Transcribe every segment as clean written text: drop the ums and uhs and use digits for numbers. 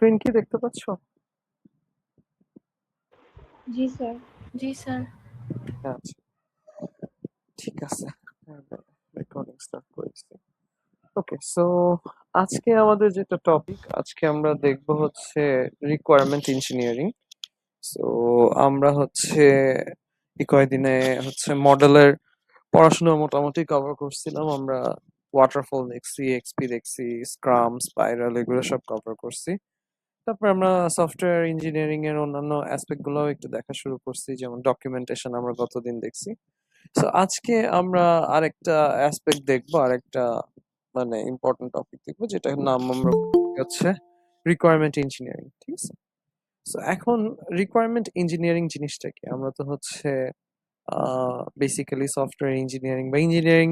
Screen কি দেখতে পাচ্ছ? জি স্যার। জি স্যার। আচ্ছা, ঠিক আছে। রেকর্ডিং স্টার্ট করেছি। ওকে, সো আজকে আমাদের যেটা টপিক, আজকে আমরা দেখব হচ্ছে রিকোয়ারমেন্ট ইঞ্জিনিয়ারিং। সো আমরা হচ্ছে এই কয়দিনে হচ্ছে মডেলের পড়াশোনা মোটামুটি কভার করছিলাম। আমরা ওয়াটারফল দেখছি, এক্সপি দেখছি, স্ক্রাম, স্পাইরাল এগুলো সব কভার করছি। তারপর আমরা সফটওয়্যার ইঞ্জিনিয়ারিং এর অন্যান্য অ্যাসপেক্ট গুলো একটু দেখা শুরু করছি, যেমন ডকুমেন্টেশন আমরা গতদিন দেখছি। সো আজকে আমরা আরেকটা অ্যাসপেক্ট দেখবো, আরেকটা মানে ইম্পর্টেন্ট টপিক দেখবো, যেটার নাম আমরা হচ্ছে রিকোয়ারমেন্ট ইঞ্জিনিয়ারিং। ঠিক আছে? সো এখন রিকোয়ারমেন্ট ইঞ্জিনিয়ারিং জিনিসটা কি? আমরা তো হচ্ছে বেসিক্যালি সফটওয়্যার ইঞ্জিনিয়ারিং বা engineering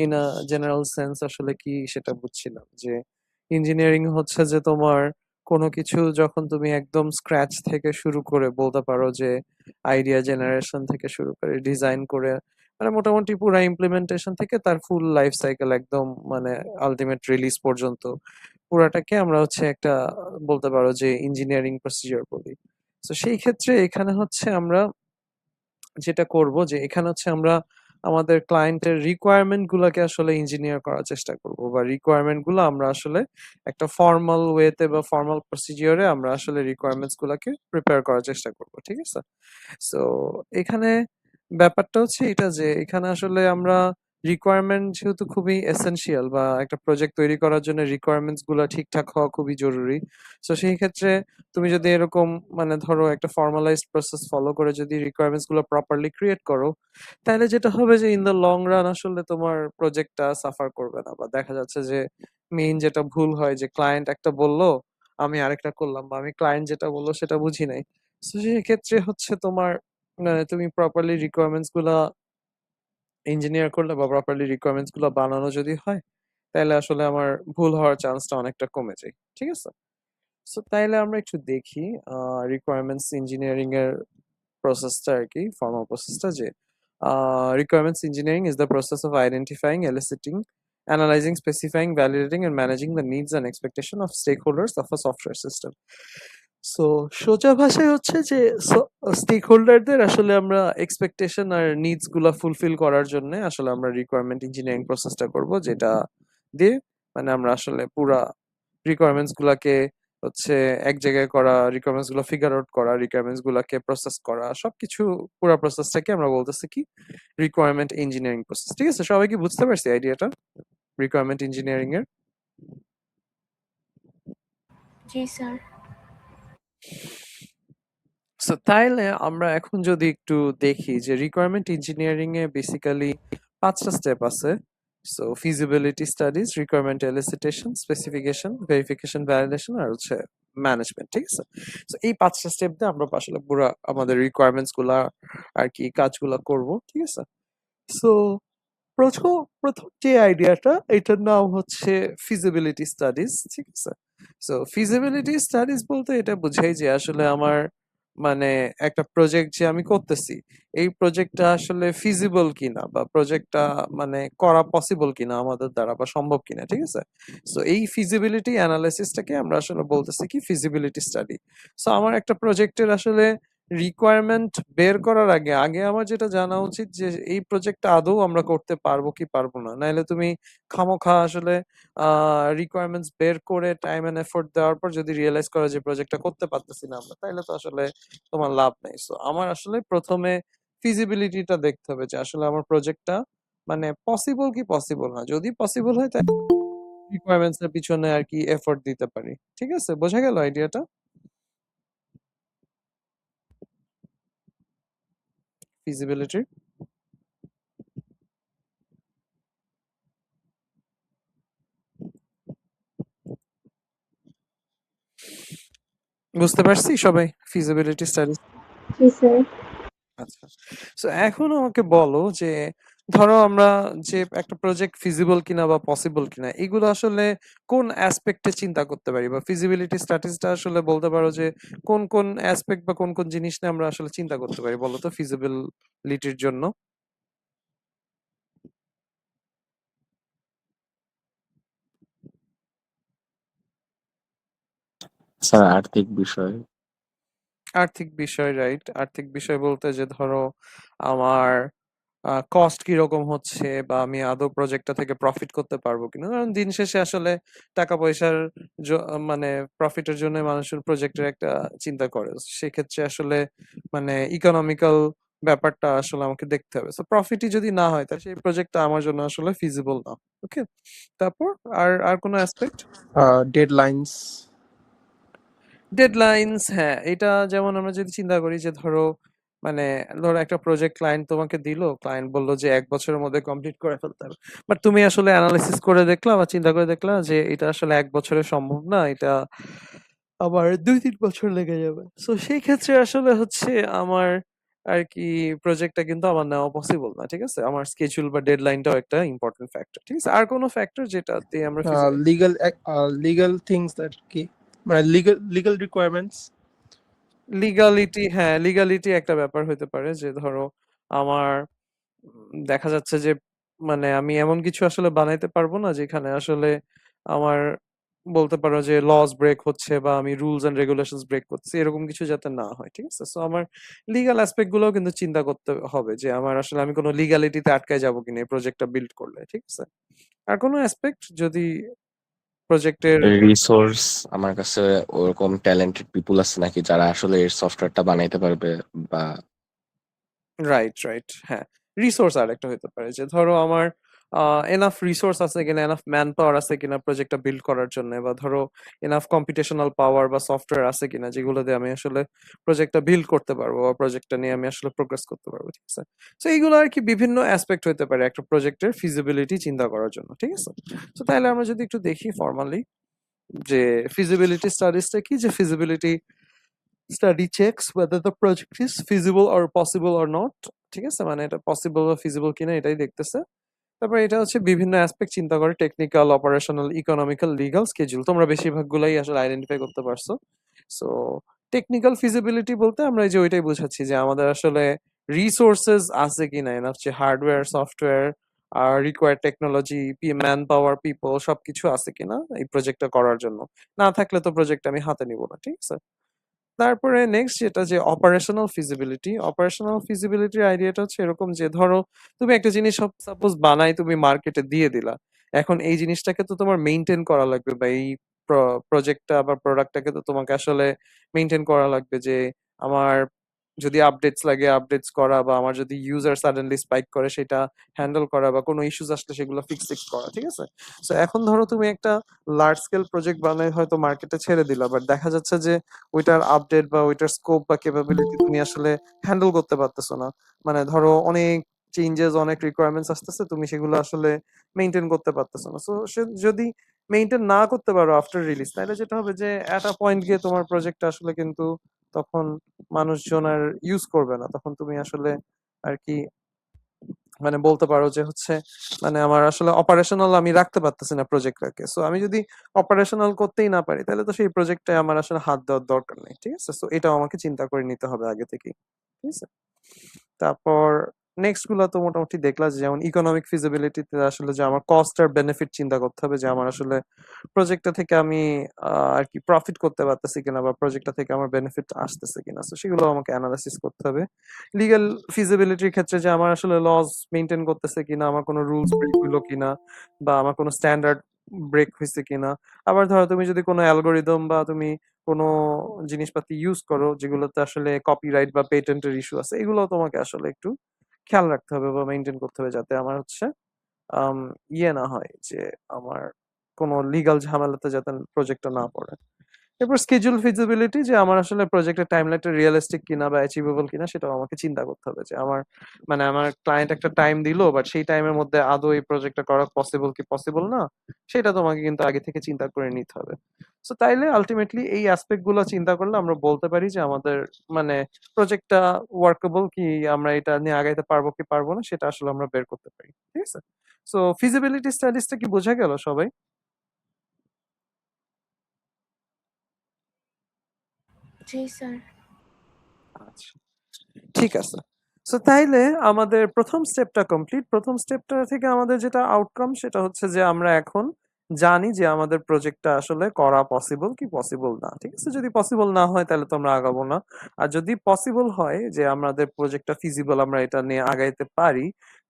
in a general sense আসলে কি সেটা বুঝছিলাম, যে ইঞ্জিনিয়ারিং হচ্ছে যে তোমার কোনো কিছু যখন তুমি একদম স্ক্র্যাচ থেকে শুরু করে বলতে পারো, যে আইডিয়া জেনারেশন থেকে শুরু করে ডিজাইন করে মানে মোটামুটি পুরো ইমপ্লিমেন্টেশন থেকে তার ফুল লাইফ সাইকেল একদম মানে আলটিমেট রিলিজ পর্যন্ত পুরাটাকে আমরা হচ্ছে একটা বলতে পারো যে ইঞ্জিনিয়ারিং প্রসিজার বলি। তো সেই ক্ষেত্রে এখানে হচ্ছে আমরা যেটা করব, যে এখানে হচ্ছে আমরা আমাদের ক্লায়েন্টের রিকোয়ারমেন্ট গুলাকে আসলে ইঞ্জিনিয়ার করার চেষ্টা করব, বা রিকোয়ারমেন্ট গুলো আমরা আসলে একটা ফর্মাল ওয়েতে বা ফর্মাল প্রসিজিওরে আমরা আসলে রিকোয়ারমেন্টস গুলাকে প্রিপেয়ার করার চেষ্টা করব। ঠিক আছে? সো এখানে ব্যাপারটা হচ্ছে এটা, যে এখানে আসলে আমরা রিকোয়ারমেন্ট যেহেতু খুবই এসেনশিয়াল, বা একটা প্রজেক্ট তৈরি করার জন্য রিকোয়ারমেন্টস গুলো ঠিকঠাক হওয়া খুবই জরুরি। সো সেই ক্ষেত্রে তুমি যদি এরকম মানে ধরো একটা ফর্মালাইজড প্রসেস ফলো করে যদি রিকোয়ারমেন্টস গুলো প্রপারলি ক্রিয়েট করো, তাহলে যেটা হবে যে ইন দ্য লং রান আসলে তোমার প্রজেক্টটা সাফার করবে না। বা দেখা যাচ্ছে যে মেইন যেটা ভুল হয়, যে ক্লায়েন্ট একটা বললো, আমি আরেকটা করলাম, বা আমি ক্লায়েন্ট যেটা বললো সেটা বুঝি নাই। তো সেই ক্ষেত্রে হচ্ছে তোমার মানে তুমি প্রপারলি রিকোয়ারমেন্টস গুলা ইঞ্জিনিয়ার করলে বা প্রপারলি রিকোয়ারমেন্টস গুলা বানানো যদি হয়, তাহলে আসলে আমার ভুল হওয়ার চান্সটা অনেকটা কমে যায়। ঠিক আছে? সো তাইলে আমরা একটু দেখি রিকোয়ারমেন্টস ইঞ্জিনিয়ারিং এর প্রসেসটা আর কি, ফর্মাল প্রসেসটা, যে requirements engineering is the process of identifying, eliciting, analyzing, specifying, validating, and managing the needs and expectation of stakeholders of a software system. So সোজা ভাষায় হচ্ছে যে স্টেক হোল্ডারদের আসলে আমরা এক্সপেকটেশন আর নিডস গুলা ফুলফিল করার জন্য আসলে আমরা রিকোয়ারমেন্ট ইঞ্জিনিয়ারিং প্রসেসটা করব, যেটা দিয়ে মানে আমরা আসলে পুরা রিকোয়ারমেন্টস গুলাকে হচ্ছে এক জায়গায় করা, রিকোয়ারমেন্টস গুলো ফিগার আউট করা, রিকোয়ারমেন্টস গুলাকে প্রসেস করা, সবকিছু পুরো প্রসেসটাকে আমরা বলতেছি কি রিকোয়ারমেন্ট ইঞ্জিনিয়ারিং প্রসেস। ঠিক আছে? সবাই কি বুঝতে পারছি আইডিয়াটা রিকোয়ারমেন্ট ইঞ্জিনিয়ারিং এর? জি স্যার। সো তাইলে আমরা এখন যদি একটু দেখি যে রিকোয়ারমেন্ট ইঞ্জিনিয়ারিং এ বেসিক্যালি 5টা স্টেপ আছে। So feasibility studies, requirement elicitation, specification, verification, validation আর হচ্ছে ম্যানেজমেন্ট। ঠিক আছে? সো এই 5টা স্টেপ দিয়ে আমরা আসলে পুরো আমাদের রিকোয়ারমেন্টস গুলা আর কি কাজগুলা করব। ঠিক আছে? সো প্রথম প্রথম যে আইডিয়াটা, এটার নাম হচ্ছে ফিজিবিলিটি স্টাডিজ। ঠিক আছে? সো ফিজিবিলিটি স্টাডিজ বলতে এটা বোঝাই যে আসলে আমার মানে একটা প্রজেক্ট যে আমি করতেছি, এই প্রজেক্টটা আসলে ফিজিবল কিনা, বা প্রজেক্টটা মানে করা পসিবল কিনা আমাদের দ্বারা, বা সম্ভব কিনা। ঠিক আছে? সো এই ফিজিবিলিটি অ্যানালাইসিসটাকে আমরা আসলে বলতেছি কি ফিজিবিলিটি স্টাডি। সো আমার একটা প্রজেক্টের আসলে রিকোয়ারমেন্ট বের করার আগে আগে আমার যেটা জানা উচিত, যে এই প্রজেক্টটা আদৌ আমরা করতে পারবো কি পারবো না। নাইলে তুমি খামোখা আসলে রিকোয়ারমেন্টস বের করে টাইম এন্ড এফোর্ট দেওয়ার পর যদি রিয়েলাইজ করো যে প্রজেক্টটা করতে পারতেছি না আমরা, তাইলে তো আসলে তোমার লাভ নেই। সো আমার আসলে প্রথমে ফিজিবিলিটিটা দেখতে হবে, যে আসলে আমার প্রজেক্টটা মানে পসিবল কি পসিবল না। যদি পসিবল হয় তাহলে রিকোয়ারমেন্টস এর পিছনে আর কি এফোর্ট দিতে পারি। ঠিক আছে? বোঝা গেল আইডিয়াটা? ফিজিবিলিটি বুঝতে পারছি সবাই ফিজিবিলিটি স্টাডি? জি স্যার। আচ্ছা। সো এখন আমাকে বলো যে ধরো আমরা যে একটা প্রজেক্ট ফিজিবল কিনা বা পসিবল কিনা, এগুলো আসলে কোন অ্যাসপেক্টে চিন্তা করতে পারি, বা ফিজিবিলিটি স্ট্যাটিসটা আসলে বলতে পারো যে কোন কোন অ্যাসপেক্ট বা কোন কোন জিনিস নিয়ে আমরা আসলে চিন্তা করতে পারি, বলো তো ফিজিবিলিটির জন্য? স্যার আর্থিক বিষয়। আর্থিক বিষয়, রাইট। আর্থিক বিষয় বলতে যে ধরো আমার কস্ট কিরকম হচ্ছে বা আমি আদৌ প্রজেক্টটা থেকে প্রফিট করতে পারবো কিনা। কারণ দিন শেষে আসলে টাকা পয়সার মানে প্রফিটের জন্য মানুষের প্রজেক্টের একটা চিন্তা করে। সেক্ষেত্রে আসলে মানে ইকোনমিক্যাল ব্যাপারটা আসলে আমাকে দেখতে হবে। সো প্রফিটই যদি না হয় তাহলে সেই প্রজেক্টটা আমার জন্য আসলে ফিজিবল না। ওকে, তারপর আর আর কোনো অ্যাসপেক্ট? ডেডলাইনস। ডেডলাইনস, হ্যাঁ, এটা যেমন আমরা যদি চিন্তা করি যে মানে ধরো একটা প্রজেক্ট ক্লায়েন্ট তোমাকে দিল, ক্লায়েন্ট বলল যে 1 বছরের মধ্যে কমপ্লিট করে ফেলতে হবে, বাট তুমি আসলে অ্যানালাইসিস করে দেখলা বা চিন্তা করে দেখলা যে এটা আসলে 1 বছরে সম্ভব না, এটা আবার 2-3 বছর লেগে যাবে। সো সেই ক্ষেত্রে আসলে হচ্ছে আমার আর কি প্রজেক্টটা কিন্তু আমার নেওয়া পসিবল না। ঠিক আছে, আমার স্কেজুল বা ডেডলাইনটাও একটা ইম্পর্টেন্ট ফ্যাক্টর। ঠিক আছে, আর কোনো ফ্যাক্টর যেটাতে আমরা লিগাল লিগাল থিংস দ্যাট কি, মানে লিগাল রিকোয়ারমেন্টস। লিগালিটি, হ্যাঁ, লিগালিটি একটা ব্যাপার হতে পারে যে ধরো আমার দেখা যাচ্ছে যে মানে আমি এমন কিছু আসলে বানাইতে পারবো না যেখানে আসলে আমার বলতে পারো যে লস ব্রেক হচ্ছে বা আমি রুলস এন্ড রেগুলেশনস ব্রেক করছি, এরকম কিছু যাতে না হয়। ঠিক আছে, সো আমার লিগাল অ্যাসপেক্ট গুলোও কিন্তু চিন্তা করতে হবে যে আমার আসলে আমি কোনো লিগালিটিতে আটকায় যাবো কিনা এই প্রজেক্টটা বিল্ড করলে। ঠিক আছে, আর কোনো অ্যাসপেক্ট যদি প্রজেক্টের? রিসোর্স, আমার কাছে ওরকম ট্যালেন্টেড পিপুল আছে নাকি যারা আসলে এর সফটওয়্যারটা বানাইতে পারবে, বা রাইট, রাইট, হ্যাঁ। রিসোর্স আর একটা হতে পারে যে ধরো আমার এনাফ রিসোর্স আছে কিনা, এনাফ ম্যান পাওয়ার আছে কিনা প্রজেক্টটা বিল্ড করার জন্য, বা ধরো এনাফ কম্পিউটেশনাল পাওয়ার বা সফটওয়্যার আছে কিনা যেগুলো দিয়ে আমি আসলে প্রজেক্টটা বিল্ড করতে পারবো বা প্রজেক্টটা নিয়ে আমি আসলে প্রোগ্রেস করতে পারবো। ঠিক আছে, তো এইগুলো আর কি বিভিন্ন অ্যাসপেক্ট হতে পারে একটা প্রজেক্টের ফিজিবিলিটি চিন্তা করার জন্য। ঠিক আছে, তো তাহলে আমরা যদি একটু দেখি ফর্মালি যে ফিজিবিলিটি স্টাডিজটা কি, যে feasibility study checks whether the project is feasible or possible or not। ঠিক আছে, মানে এটা পসিবল বা ফিজিবল কিনা এটাই দেখতেছে। তারপর এটা হচ্ছে বিভিন্ন অ্যাসপেক্ট চিন্তা করে, technical, operational, economical, legal, schedule. তোমরা বেশিরভাগগুলাই আসলে আইডেন্টিফাই করতে পারছো। সো টেকনিক্যাল ফিজিবিলিটি বলতে আমরা এই যে ওইটাই বুঝাচ্ছি যে আমাদের আসলে রিসোর্সেস আছে কিনা, এনাফ যে হার্ডওয়্যার, সফটওয়্যার আর required technology, man power, people সবকিছু আছে কিনা এই প্রজেক্টটা করার জন্য। না থাকলে তো প্রজেক্ট আমি হাতে নিব না। ঠিক আছে, তারপরে নেক্সট যেটা যে অপারেশনাল ফিজিবিলিটি। অপারেশনাল ফিজিবিলিটির আইডিয়াটা হচ্ছে এরকম যে ধরো তুমি একটা জিনিস সাপোজ বানাই তুমি মার্কেটে দিয়ে দিলা, এখন এই জিনিসটাকে তো তোমার মেইনটেইন করা লাগবে, বা এই প্রজেক্টটা বা প্রোডাক্টটাকে তো তোমাকে আসলে মেইনটেইন করা লাগবে। যে আমার যদি আপডেটস লাগে আপডেটস করা, বা আমার যদি ইউজার সাডেনলি স্পাইক করে সেটা হ্যান্ডেল করা, বা কোনো ইস্যুস আসলে সেগুলো ফিক্স করা। ঠিক আছে, সো এখন ধরো তুমি একটা লার্জ স্কেল প্রজেক্ট বানাই হয়তো মার্কেটে ছেড়ে দিলা, বাট দেখা যাচ্ছে যে ওইটার আপডেট বা ওইটার স্কোপ বা ক্যাপাবিলিটি তুমি আসলে হ্যান্ডেল করতে পারতেছো না। মানে ধরো অনেক চেঞ্জেস, অনেক রিকোয়ারমেন্টস আসতেছে, তুমি সেগুলো আসলে মেইনটেইন করতে পারতেছো না। সো সে যদি মেইনটেইন না করতে পারো আফটার রিলিজ, তাহলে যেটা হবে যে এট আ পয়েন্ট গিয়ে তোমার প্রজেক্টটা আসলে কিন্তু তখন মানুষজন আর ইউজ করবে না। তখন তুমি আসলে আর কি মানে বলতে পারো যে হচ্ছে মানে আমার আসলে অপারেশনাল আমি রাখতে পারতেছি না প্রজেক্টটাকে। সো আমি যদি অপারেশনাল করতেই না পারি তাহলে তো সেই প্রজেক্টে আমার আসলে হাত দেওয়ার দরকার নেই। ঠিক আছে, সো এটাও আমাকে চিন্তা করে নিতে হবে আগে থেকেই। ঠিক আছে, তারপর নেক্সট গুলো তো মোটামুটি দেখলা যে যেমন ইকোনমিক ফিজিবিলিটিতে আসলে যে আমার কস্ট আর বেনিফিট চিন্তা করতে হবে, যে আমার আসলে প্রজেক্টটা থেকে আমি আর কি প্রফিট করতে পারতেছি কিনা, বা প্রজেক্টটা থেকে আমার বেনিফিট আসতেছে কিনা। তো সেগুলো আমাকে অ্যানালাইসিস করতে হবে। লিগ্যাল ফিজিবিলিটির ক্ষেত্রে যে আমার আসলে লজ মেইনটেইন করতেছে কিনা, আমার কোনো রুলস ব্রেক হইলো কিনা, বা আমার কোনো স্ট্যান্ডার্ড ব্রেক হয়েছে কিনা। আবার ধরো তুমি যদি কোনো অ্যালগোরিদম বা তুমি কোনো জিনিসপাতি ইউজ করো যেগুলোতে আসলে কপিরাইট বা পেটেন্টের ইস্যু আছে, এগুলো তোমাকে আসলে একটু খেয়াল রাখতে হবে বা মেইনটেইন করতে হবে, যাতে আমার হচ্ছে আম ইয়ে না হয় যে আমার কোনো লিগ্যাল ঝামেলাতে যাতে প্রজেক্টটা না পড়ে। এরপর schedule feasibility, যে আমার আসলে প্রজেক্টের টাইমলাইনটা রিয়ালিস্টিক কিনা বা অ্যাচিভেবল কিনা সেটাও আমাকে চিন্তা করতে হবে। যে আমার মানে আমার ক্লায়েন্ট একটা টাইম দিল, বাট সেই টাইমের মধ্যে আদৌ এই প্রজেক্টটা করা পসিবল কি পসিবল না, সেটা তোমাকে কিন্তু আগে থেকে চিন্তা করে নিতে হবে। সো তাইলে আলটিমেটলি এই অ্যাসপেক্ট গুলো চিন্তা করলে আমরা বলতে পারি যে আমাদের মানে প্রজেক্টটা ওয়ার্কেবল কি, আমরা এটা নিয়ে আগাইতে পারবো কি পারবো না সেটা আসলে আমরা বের করতে পারি। ঠিক আছে, সো ফিজিবিলিটি স্টাডিজটা কি বোঝা গেল সবাই? জি স্যার। আচ্ছা, ঠিক আছে। সো তাইলে আমাদের প্রথম স্টেপটা কমপ্লিট। প্রথম স্টেপটা থেকে আমাদের যেটা আউটকাম সেটা হচ্ছে যে আমরা এখন জানি যে আমাদের প্রজেক্টটা আসলে করা পসিবল কি পসিবল না, ঠিক আছে? যদি পসিবল না হয় তাহলে তো আমরা আগাবো না। আর যদি পসিবল হয় যে আমাদের প্রজেক্টটা ফিজিবল, আমরা এটা নিয়ে আগাইতে পারি,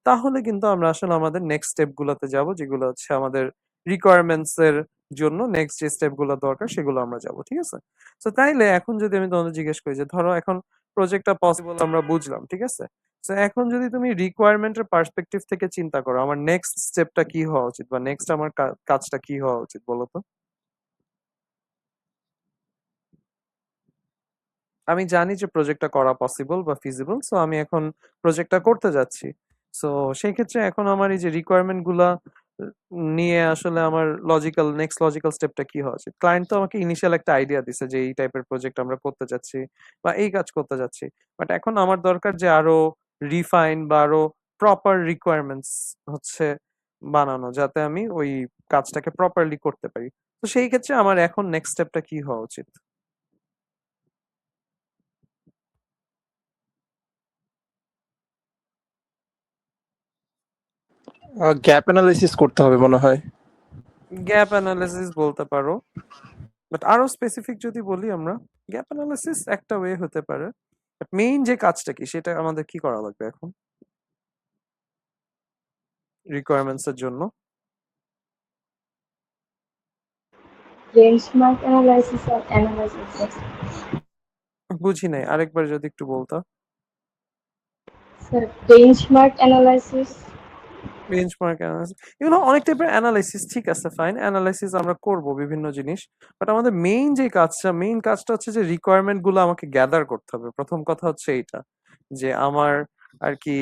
তাহলে কিন্তু আমরা আসলে আমাদের নেক্সট স্টেপ গুলোতে যাব, যেগুলো হচ্ছে আমাদের রিকোয়ারমেন্টস এর জন্য নেক্সট যে স্টেপ গুলো দরকার সেগুলো আমরা যাব, ঠিক আছে? তো তাইলে এখন যদি আমি তোমাদের জিজ্ঞেস করি যে ধরো এখন প্রজেক্টটা পসিবল আমরা বুঝলাম, ঠিক আছে? তো এখন যদি তুমি রিকোয়ারমেন্টের পার্সপেক্টিভ থেকে চিন্তা করো, আমার নেক্সট স্টেপটা কি হওয়া উচিত বা নেক্সট আমার কাজটা কি হওয়া উচিত বলো তো? আমি জানি যে প্রজেক্টটা করা পসিবল বা ফিজিবল, সো আমি এখন প্রজেক্টটা করতে যাচ্ছি। সো সেই ক্ষেত্রে এখন আমার এই যে রিকোয়ারমেন্ট গুলা নিয়ে আসলে আমার নেক্সট লজিক্যাল স্টেপটা কি হওয়া উচিত? ক্লায়েন্ট তো আমাকে ইনিশিয়াল একটা আইডিয়া দিছে যে এই টাইপের প্রজেক্ট আমরা করতে যাচ্ছি বা এই কাজ করতে যাচ্ছি, বাট এখন আমার দরকার যে আরো রিফাইন বা আরো প্রপার রিকোয়ারমেন্টস হচ্ছে বানানো, যাতে আমি ওই কাজটাকে প্রপারলি করতে পারি। তো সেই ক্ষেত্রে আমার এখন নেক্সট স্টেপটা কি হওয়া উচিত? গ্যাপ অ্যানালাইসিস করতে হবে মনে হয়। গ্যাপ অ্যানালিসিস বলতে পারো, বাট আরো স্পেসিফিক যদি বলি আমরা, গ্যাপ অ্যানালিসিস একটা ওয়ে হতে পারে, বাট মেইন যে কাজটা কি সেটা আমাদের কি করা লাগবে এখন রিকোয়ারমেন্টস এর জন্য? Benchmark analysis or analysis. বুঝি নাই, আরেকবার যদি একটু বলতা। Sir, benchmark analysis. Benchmark analysis, এগুলো অনেক টাইপের অ্যানালাইসিস, ঠিক আছে ফাইন, অ্যানালাইসিস আমরা করব বিভিন্ন জিনিস, বাট আমাদের মেইন কাজটা হচ্ছে যে রিকোয়ারমেন্ট গুলো আমাকে গ্যাদার করতে হবে। প্রথম কথা হচ্ছে এইটা, যে আমার আর কি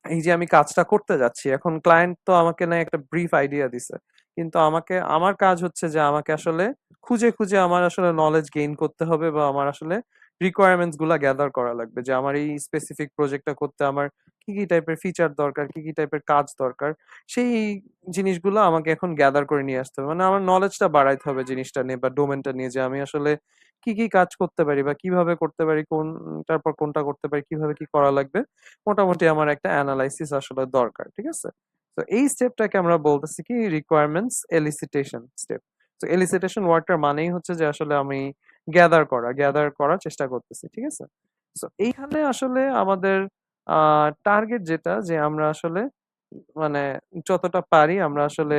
এই যে আমি কাজটা করতে যাচ্ছি, এখন ক্লায়েন্ট তো আমাকে না একটা ব্রিফ আইডিয়া দিছে, কিন্তু আমার কাজ হচ্ছে যে আমাকে আসলে খুঁজে খুঁজে আমার আসলে নলেজ গেইন করতে হবে, বা আমার আসলে রিকোয়ারমেন্টস গুলা গ্যাদার করা লাগবে, যে আমার এই স্পেসিফিক প্রজেক্টটা করতে আমার কি কি টাইপের ফিচার দরকার, কি কি টাইপের কাজ দরকার, সেই জিনিসগুলো আমাকে এখন গ্যাদার করে নিয়ে আসতে হবে। মানে আমার নলেজটা বাড়াইতে হবে জিনিসটা নিয়ে বা ডোমেনটা নিয়ে, যে আমি আসলে কি কি কাজ করতে পারি বা কিভাবে করতে পারি, কোনটার পর কোনটা করতে পারি, কিভাবে কি করা লাগবে, মোটামুটি আমার একটা অ্যানালাইসিস আসলে দরকার, ঠিক আছে? তো এই স্টেপটাকে আমরা বলতেছি কি রিকোয়ারমেন্টস এলিসিটেশন স্টেপ। তো এলিসিটেশন ওয়ার্ডটার মানেই হচ্ছে যে আসলে আমি গ্যাদার করার চেষ্টা করতেছি, ঠিক আছে? তো এইখানে আসলে আমাদের টার্গেট যেটা, যে আমরা আসলে মানে যতটা পারি আমরা আসলে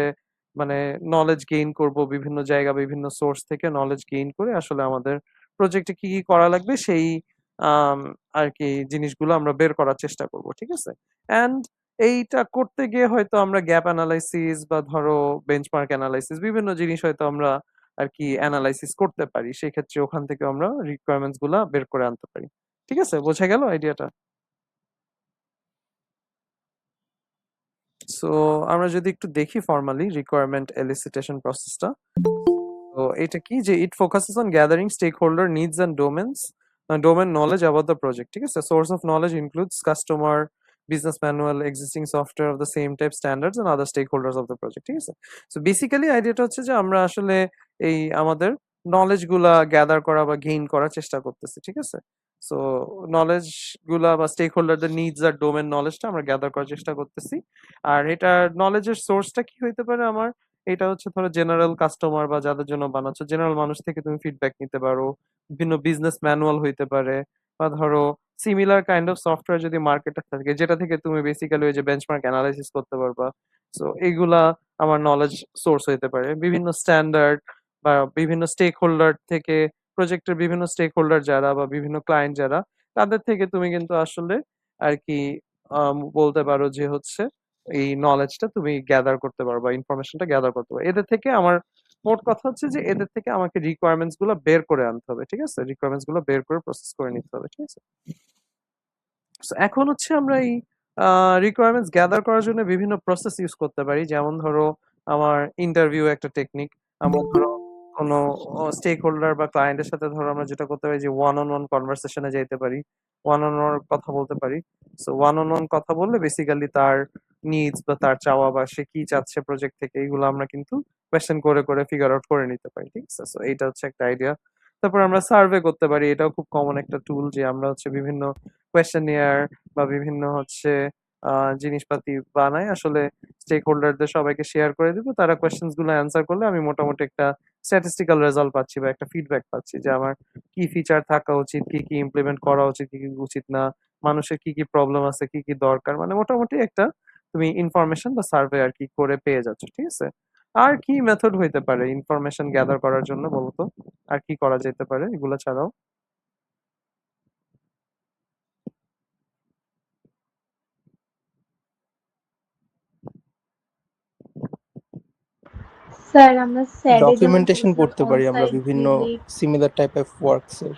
মানে নলেজ গেইন করব বিভিন্ন জায়গা, বিভিন্ন সোর্স থেকে নলেজ গেইন করে আসলে আমাদের প্রজেক্টে কি কি করা লাগবে সেই আম, আর কি জিনিসগুলো আমরা বের করার চেষ্টা করব, ঠিক আছে? এন্ড এইটা করতে গিয়ে হয়তো আমরা গ্যাপ অ্যানালাইসিস বা ধরো বেঞ্চমার্ক অ্যানালাইসিস বিভিন্ন জিনিস হয়তো আমরা আর কি অ্যানালাইসিস করতে পারি, সেই ক্ষেত্রে ওখান থেকে আমরা রিকোয়ারমেন্টস গুলা বের করে আনতে পারি। ঠিক আছে, বোঝা গেল আইডিয়াটা? সো আমরা যদি একটু দেখি ফর্মালি রিকোয়ারমেন্ট এলিসিটেশন প্রসেসটা, তো এটা কি যে it focuses on gathering stakeholder needs and domain knowledge about the project, ঠিক আছে? Source of knowledge includes customer, business manual, existing software of the same type, standards and other stakeholders of the project, ঠিক আছে? So basically আইডিয়াটা হচ্ছে যে আমরা আসলে এই আমাদের নলেজ গুলা গ্যাদার করা বা গেইন করার চেষ্টা করতেছি, ঠিক আছে? সো নলেজ গুলা বা স্টেক হোল্ডারদের নিডস আর ডোমেন নলেজটা আমরা গ্যাদার করার চেষ্টা করতেছি। আর এটা নলেজের সোর্সটা কি হইতে পারে আমার, এটা হচ্ছে ধরো জেনারেল কাস্টমার বা যাদের জন্য বানাচ্ছো, জেনারেল মানুষ থেকে তুমি ফিডব্যাক নিতে পারো, বিভিন্ন বিজনেস ম্যানুয়াল হইতে পারে, বা ধরো সিমিলার কাইন্ড অফ সফটওয়্যার যদি মার্কেটে থাকে যেটা থেকে তুমি বেসিক্যালি ওই যে বেঞ্চমার্ক অ্যানালাইসিস করতে পারবা। সো এইগুলা আমার নলেজ সোর্স হইতে পারে। বিভিন্ন স্ট্যান্ডার্ড বা বিভিন্ন স্টেক হোল্ডার থেকে, প্রজেক্টের বিভিন্ন স্টেক হোল্ডার যারা বা বিভিন্ন ক্লায়েন্ট যারা, তাদের থেকে তুমি কিন্তু আসলে আর কি বলতে পারো যে হচ্ছে এই নলেজটা তুমি গ্যাদার করতে পারো বা ইনফরমেশনটা গ্যাদার করতে পারো এদের থেকে। আমার মোট কথা হচ্ছে যে এদের থেকে আমাকে রিকোয়ারমেন্টস গুলো বের করে আনতে হবে, ঠিক আছে? রিকোয়ারমেন্টস গুলো বের করে প্রসেস করে নিতে হবে, ঠিক আছে? So, এখন হচ্ছে আমরা এই রিকোয়ারমেন্টস গ্যাদার করার জন্য বিভিন্ন প্রসেস ইউজ করতে পারি, যেমন ধরো আমার ইন্টারভিউ একটা টেকনিক। আমরা ধরো কোনো স্টেক হোল্ডার বা ক্লায়েন্টের সাথে ধরো আমরা যেটা করতে পারি যে ওয়ান অন ওয়ান কনভারসেশনে যাইতে পারি, ওয়ান অন ওয়ান কথা বলতে পারি। সো ওয়ান অন ওয়ান কথা বললে বেসিক্যালি তার নিডস বা তার চাওয়া বা সে কি চাচ্ছে প্রজেক্ট থেকে, এইগুলো আমরা কিন্তু কোয়েশ্চেন করে করে ফিগার আউট করে নিতে পারি, ঠিক আছে? সো এইটা হচ্ছে একটা আইডিয়া। তারপর আমরা সার্ভে করতে পারি, এটাও খুব কমন একটা টুল, যে আমরা হচ্ছে বিভিন্ন কোয়েশ্চেনিয়ার বা বিভিন্ন হচ্ছে জিনিসপাতি বানাই আসলে স্টেক হোল্ডারদের সবাইকে শেয়ার করে দিব, তারা কোয়েশ্চেন্স গুলো অ্যান্সার করলে আমি মোটামুটি একটা স্ট্যাটিস্টিক্যাল রেজাল্ট পাচ্ছি বা একটা ফিডব্যাক পাচ্ছি যে আমার কি ফিচার থাকা উচিত, কি কি ইমপ্লিমেন্ট করা উচিত, কি কি উচিত না, মানুষের কি কি প্রবলেম আছে, কি কি দরকার, মানে মোটামুটি একটা তুমি ইনফরমেশন বা সার্ভে আর কি করে পেয়ে যাচ্ছ, ঠিক আছে? আর কি মেথড হইতে পারে ইনফরমেশন গ্যাদার করার জন্য বলো তো? আর কি করা যেতে পারে এগুলো ছাড়াও? স্যার আমরা স্যাডে যেমন ডকুমেন্টেশন করছিলাম পড়তে অন পারি আমরা সাইট বিভিন্ন ভিজিট। সিমিলার টাইপ অফ ওয়ার্কসের।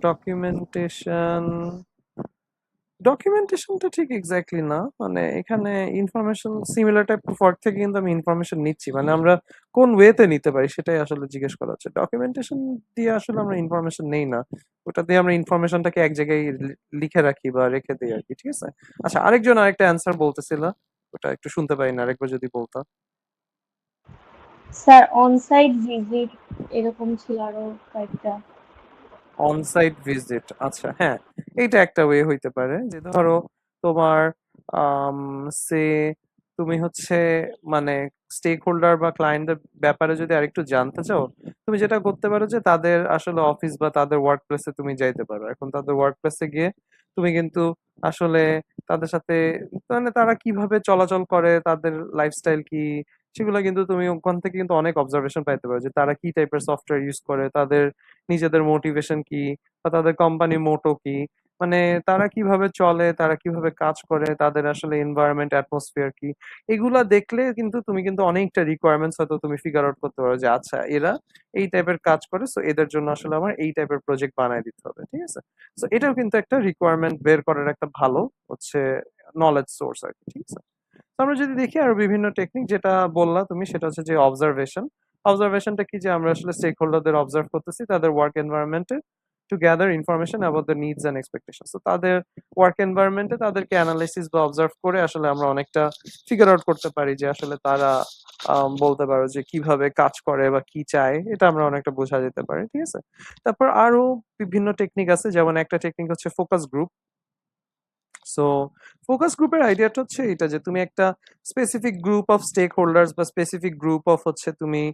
ডকুমেন্টেশন, ডকুমেন্টেশনটা ঠিক এক্স্যাক্টলি না, মানে এখানে information similar type of work থেকে কিন্তু আমি ইনফরমেশন নিচ্ছি, মানে আমরা কোন ওয়েতে নিতে পারি সেটাই আসলে জিজ্ঞেস করা হচ্ছে। ডকুমেন্টেশন দিয়ে আসলে আমরা ইনফরমেশন নেই না, ওটা দিয়ে আমরা ইনফরমেশনটাকে এক জায়গায় লিখে রাখি বা রেখে দিই আর কি, ঠিক আছে? আচ্ছা, আরেকজন আরেকটা অ্যান্সার বলতেছিল, ওটা একটু শুনতে পাই না, আরেকবার যদি বলতা। স্যার অন সাইট ভিজিট এরকম ছিল আরো কয়েকটা। অন সাইট ভিজিট, আচ্ছা হ্যাঁ, এইটা একটা ওয়ে হইতে পারে যে ধরো তোমার সে তুমি হচ্ছে মানে স্টেক হোল্ডার বা ক্লায়েন্টের ব্যাপারে যদি আরেকটু জানতে চাও, তুমি যেটা করতে পারো যে তাদের আসলে অফিস বা তাদের ওয়ার্ক প্লেসে তুমি যাইতে পারো। এখন তাদের ওয়ার্ক প্লেসে গিয়ে তুমি কিন্তু আসলে তাদের সাথে মানে তারা কিভাবে চলাচল করে, তাদের লাইফস্টাইল কি, সেগুলো কিন্তু তুমি ওখান থেকে কিন্তু অনেক অবজারভেশন পাইতে পারো যে তারা কি টাইপের সফটওয়্যার ইউজ করে, তাদের নিজেদের মোটিভেশন কি বা তাদের কোম্পানি মোটো কি, মানে তারা কিভাবে চলে, তারা কিভাবে কাজ করে, তাদের আসলে এনভায়রনমেন্ট অ্যাটমসফিয়ার কি, এগুলা দেখলে কিন্তু তুমি কিন্তু অনেকটা রিকোয়ারমেন্টস হয়তো তুমি ফিগার আউট করতে পারো যে আচ্ছা এরা এই টাইপের কাজ করে, সো এদের জন্য আসলে আমার এই টাইপের প্রজেক্ট বানায় দিতে হবে, ঠিক আছে? সো এটাও কিন্তু একটা রিকোয়ারমেন্ট বের করার একটা ভালো হচ্ছে নলেজ সোর্স আর কি, ঠিক আছে? তো আমরা যদি দেখি আরো বিভিন্ন টেকনিক, যেটা বললা তুমি সেটা হচ্ছে যে অবজারভেশন। অবজারভেশনটা কি, যে আমরা আসলে স্টেক হোল্ডারদের অবজার্ভ করতেছি তাদের ওয়ার্ক এনভায়রনমেন্টে to gather information about the needs and expectation. তো তাদের ওয়ার্ক এনভায়রনমেন্টে তাদেরকে অ্যানালাইসিস বা অবজার্ভ করে আসলে আমরা অনেকটা ফিগার আউট করতে পারি যে আসলে তারা বলতে পারো যে কিভাবে কাজ করে বা কি চায়, এটা আমরা অনেকটা বোঝা যেতে পারে, ঠিক আছে? তারপর আরো বিভিন্ন টেকনিক আছে, যেমন একটা টেকনিক হচ্ছে ফোকাস গ্রুপ। সো ফোকাস গ্রুপের আইডিয়াটা হচ্ছে এটা যে তুমি একটা specific group of stakeholders বা স্পেসিফিক গ্রুপ অফ হচ্ছে তুমি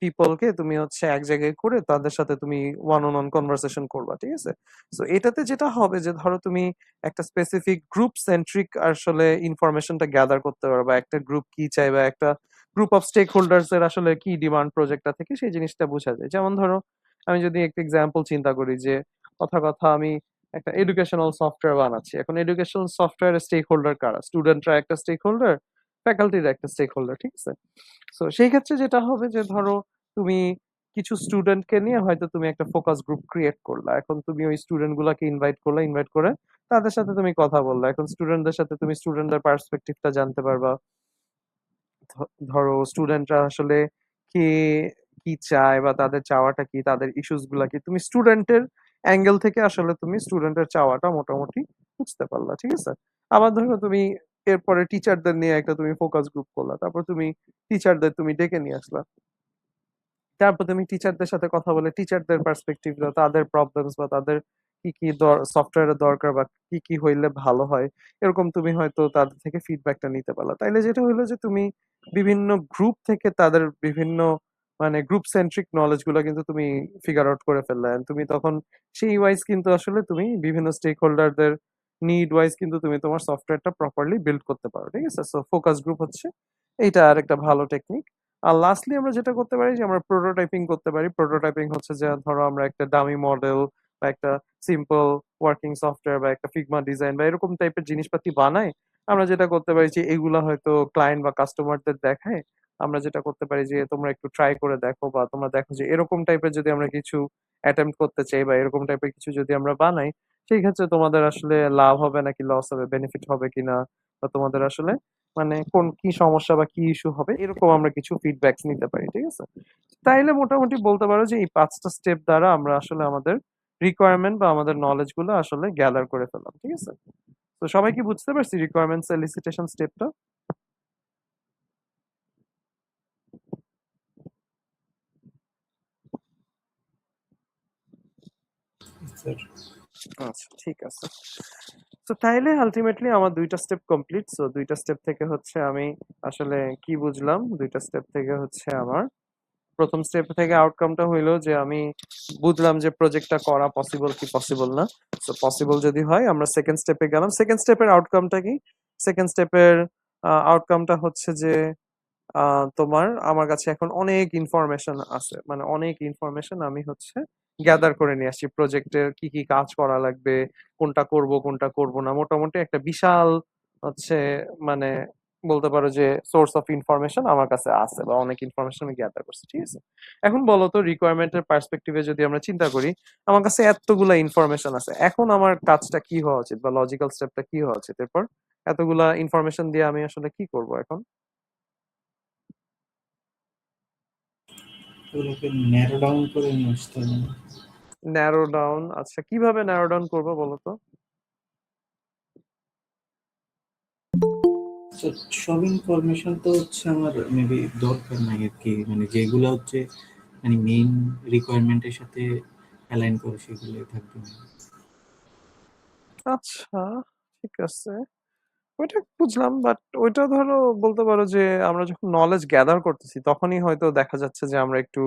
পিপলকে তুমি হচ্ছে এক জায়গায় করে তাদের সাথে তুমি ওয়ান অন ওয়ান কনভারসেশন করবা, ঠিক আছে? সো এটাতে যেটা হবে যে ধরো তুমি একটা স্পেসিফিক গ্রুপ সেন্ট্রিক আসলে ইনফরমেশনটা গ্যাদার করতে পারবা, একটা গ্রুপ কি চাই বা একটা গ্রুপ অফ স্টেক হোল্ডার্স এর আসলে কি ডিমান্ড প্রজেক্টটা থেকে, সেই জিনিসটা বোঝা যায়। যেমন ধরো আমি যদি একটা এক্সাম্পল চিন্তা করি যে কথা কথা আমি একটা এডুকেশনাল সফটওয়্যার বানাচ্ছি, এখন এডুকেশনাল সফটওয়্যারের স্টেক হোল্ডার কারা? স্টুডেন্টরা একটা স্টেক হোল্ডার, ফ্যাকাল্টিরা একটা স্টেক হোল্ডার, ঠিক আছে? সো সেই ক্ষেত্রে যেটা হবে যে ধরো তুমি কিছু স্টুডেন্টকে নিয়ে হয়তো তুমি একটা ফোকাস গ্রুপ ক্রিয়েট করলা, এখন তুমি ওই স্টুডেন্ট গুলাকে ইনভাইট করলা, ইনভাইট করে তাদের সাথে তুমি কথা বললা, এখন স্টুডেন্টদের সাথে তুমি স্টুডেন্টদের পার্সপেক্টিভটা জানতে পারবা। ধরো স্টুডেন্টরা আসলে কি কি চায় বা তাদের চাওয়াটা কি, তাদের ইস্যুস গুলা কি, তুমি স্টুডেন্টের অ্যাঙ্গেল থেকে আসলে তুমি স্টুডেন্টের চাওয়াটা মোটামুটি বুঝতে পারলা, ঠিক আছে? আবার ধরো তুমি এরপরে টিচারদের নিয়ে একটা তুমি ফোকাস গ্রুপ করলা, তারপর তুমি টিচারদের তুমি ডেকে নিয়ে আসলা, তারপর তুমি টিচারদের সাথে কথা বলে টিচারদের পার্সপেক্টিভ বা তাদের প্রবলেমস বা তাদের কি কি সফটওয়্যারের দরকার বা কি কি হইলে ভালো হয়, এরকম তুমি হয়তো তাদের থেকে ফিডব্যাকটা নিতে পারলা। তাইলে যেটা হইলো যে তুমি বিভিন্ন গ্রুপ থেকে তাদের বিভিন্ন মানে গ্রুপ সেন্ট্রিক নলেজ গুলো কিন্তু তুমি ফিগার আউট করে ফেললে, and তুমি তখন সেই ওয়াইজ কিন্তু আসলে তুমি বিভিন্ন স্টেক হোল্ডারদের নিড ওয়াইজ কিন্তু তুমি তোমার সফটওয়্যারটা প্রপারলি বিল্ড করতে পারো, ঠিক আছে? সো ফোকাস গ্রুপ হচ্ছে এইটা আর একটা ভালো টেকনিক। আর লাস্টলি আমরা যেটা করতে পারি যে আমরা প্রোটোটাইপিং করতে পারি। প্রোটোটাইপিং হচ্ছে যে ধরো আমরা একটা ডামি মডেল বা একটা সিম্পল ওয়ার্কিং সফটওয়্যার বা একটা ফিগমা ডিজাইন বা এরকম টাইপের জিনিসপাতি বানাই। আমরা যেটা করতে পারি যে এগুলা হয়তো ক্লায়েন্ট বা কাস্টমারদের দেখায়, আমরা যেটা করতে পারি যে তোমরা একটু ট্রাই করে দেখো বা তোমরা দেখো যে এরকম টাইপের যদি আমরা কিছু অ্যাটেম্প্ট করতে চাই বা এরকম টাইপের কিছু যদি আমরা বানাই, সেই ক্ষেত্রে তোমাদের আসলে লাভ হবে নাকি লস হবে, বেনিফিট হবে কিনা, বা তোমাদের আসলে মানে কোন কি সমস্যা বা কি ইস্যু হবে, এরকম আমরা কিছু ফিডব্যাকস নিতে পারি, ঠিক আছে? তাইলে মোটামুটি বলতে পারো যে এই ৫টা স্টেপ দ্বারা আমরা আসলে আমাদের রিকোয়ারমেন্ট বা আমাদের নলেজ গুলো আসলে গ্যাদার করে ফেললাম, ঠিক আছে? তো সবাই কি বুঝতে পারছি রিকোয়ারমেন্টস এলিসিটেশন স্টেপটা? স্যার আচ্ছা, ঠিক আছে। তো তাইলে আলটিমেটলি আমার ২ টা স্টেপ কমপ্লিট। সো ২ টা স্টেপ থেকে হচ্ছে আমি আসলে কি বুঝলাম? ২ টা স্টেপ থেকে হচ্ছে আমার ১ম স্টেপ থেকে আউটকামটা হইলো যে আমি বুঝলাম যে প্রজেক্টটা করা পসিবল কি পসিবল না। সো পসিবল যদি হয় আমরা 2nd স্টেপে গেলাম। 2nd স্টেপের আউটকামটা কি? 2nd স্টেপের আউটকামটা হচ্ছে যে তোমার আমার কাছে এখন অনেক ইনফরমেশন আছে। মানে অনেক ইনফরমেশন আমি হচ্ছে গ্যাদার করে নিয়ে আসছি। প্রজেক্টের কি, কি কাজ করা লাগবে, কোনটা করব, কোনটা করব না। মোটামুটি একটা বিশাল হচ্ছে মানে বলতে পারো যে সোর্স অফ ইনফরমেশন আমার কাছে আছে বা অনেক ইনফরমেশন আমি গ্যাদার করছি। ঠিক আছে? এখন বলো তো রিকোয়ারমেন্ট এর পার্সপেক্টিভ এ যদি আমরা চিন্তা করি, আমার কাছে এতগুলা ইনফরমেশন আছে। এখন আমার কাজটা কি হওয়া উচিত বা লজিক্যাল স্টেপটা কি হওয়া উচিত? এরপর এতগুলা ইনফরমেশন দিয়ে আমি আসলে কি করব এখন? ওগুলোকে ন্যারো ডাউন করে নিয়ে আসতে হবে। ন্যারো ডাউন, আচ্ছা কিভাবে ন্যারো ডাউন করবো বলো তো? তো সব ইনফরমেশন তো হচ্ছে আমার মেবি দরকার নাই আর কি, মানে যেগুলো হচ্ছে মানে মেইন রিকোয়ারমেন্টের সাথে অ্যালাইন করে সেগুলোই থাকবে। আচ্ছা, ঠিক আছে। ওইটা বুঝলাম, বাট ওইটা ধরো বলতে পারো যে আমরা যখন নলেজ গ্যাদার করতেছি তখনই হয়তো দেখা যাচ্ছে যে আমরা একটু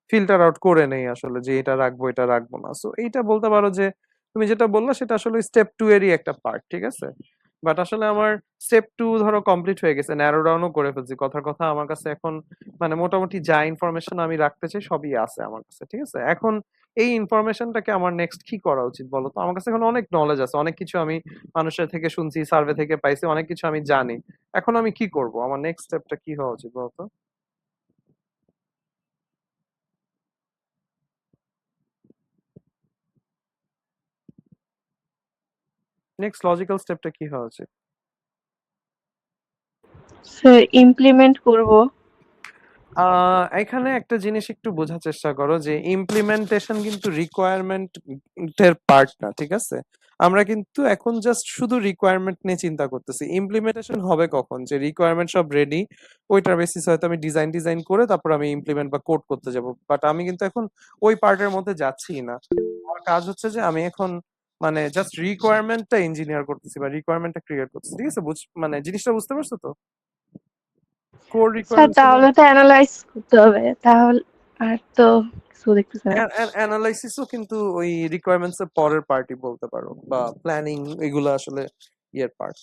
ফিল্টার আউট করে নেই আসলে যে এটা রাখবো এটা রাখবো না। সো এইটা বলতে পারো যে তুমি যেটা বললা সেটা আসলে স্টেপ 2 এরই একটা পার্ট, ঠিক আছে? বাট আসলে আমার স্টেপ 2 ধরো কমপ্লিট হয়ে গেছে, ন্যারো ডাউনও করে ফেলছি। কথার কথা আমার কাছে এখন মানে মোটামুটি যা ইনফরমেশন আমি রাখতে চাই সবই আছে আমার কাছে, ঠিক আছে? এখন এই ইনফরমেশনটাকে আমার নেক্সট কি করা উচিত বলো তো? আমার কাছে এখন অনেক নলেজ আছে, অনেক কিছু আমি মানুষের থেকে শুনছি, সার্ভে থেকে পাইছি, অনেক কিছু আমি জানি। এখন আমি কি করব? আমার নেক্সট স্টেপটা কি হওয়া উচিত বলতো? নেক্সট লজিক্যাল স্টেপটা কি হওয়া উচিত? স্যার ইমপ্লিমেন্ট করব। এখানে একটা জিনিস একটু বোঝার চেষ্টা করো যে ইমপ্লিমেন্টেশন কিন্তু রিকোয়ারমেন্ট এর পার্ট না, ঠিক আছে? আমরা কিন্তু এখন জাস্ট শুধু রিকোয়ারমেন্ট নিয়ে চিন্তা করতেছি। ইমপ্লিমেন্টেশন হবে কখন? যে রিকোয়ারমেন্ট সব রেডি, ওইটার বেসিস হয়তো আমি ডিজাইন করে তারপর আমি ইমপ্লিমেন্ট বা কোড করতে যাব। বাট আমি কিন্তু এখন ওই পার্টের মধ্যে যাচ্ছি না। আমার কাজ হচ্ছে যে আমি এখন মানে জাস্ট রিকোয়ারমেন্টটা ইঞ্জিনিয়ার করতেছি বা রিকোয়ারমেন্টটা ক্রিয়েট করতেছি, ঠিক আছে? মানে জিনিসটা বুঝতে পারছো তো? কোর স্যার রিকোয়ারমেন্টস গুলো তাহলে তো অ্যানালাইজ করতে হবে, তাহলে আর তো কিছু দেখতেছে না। অ্যানালাইসিসও কিন্তু ওই রিকোয়ারমেন্টস এর পরের পার্টি বলতে পারো, বা প্ল্যানিং এগুলো আসলে ইয়ের পার্ট।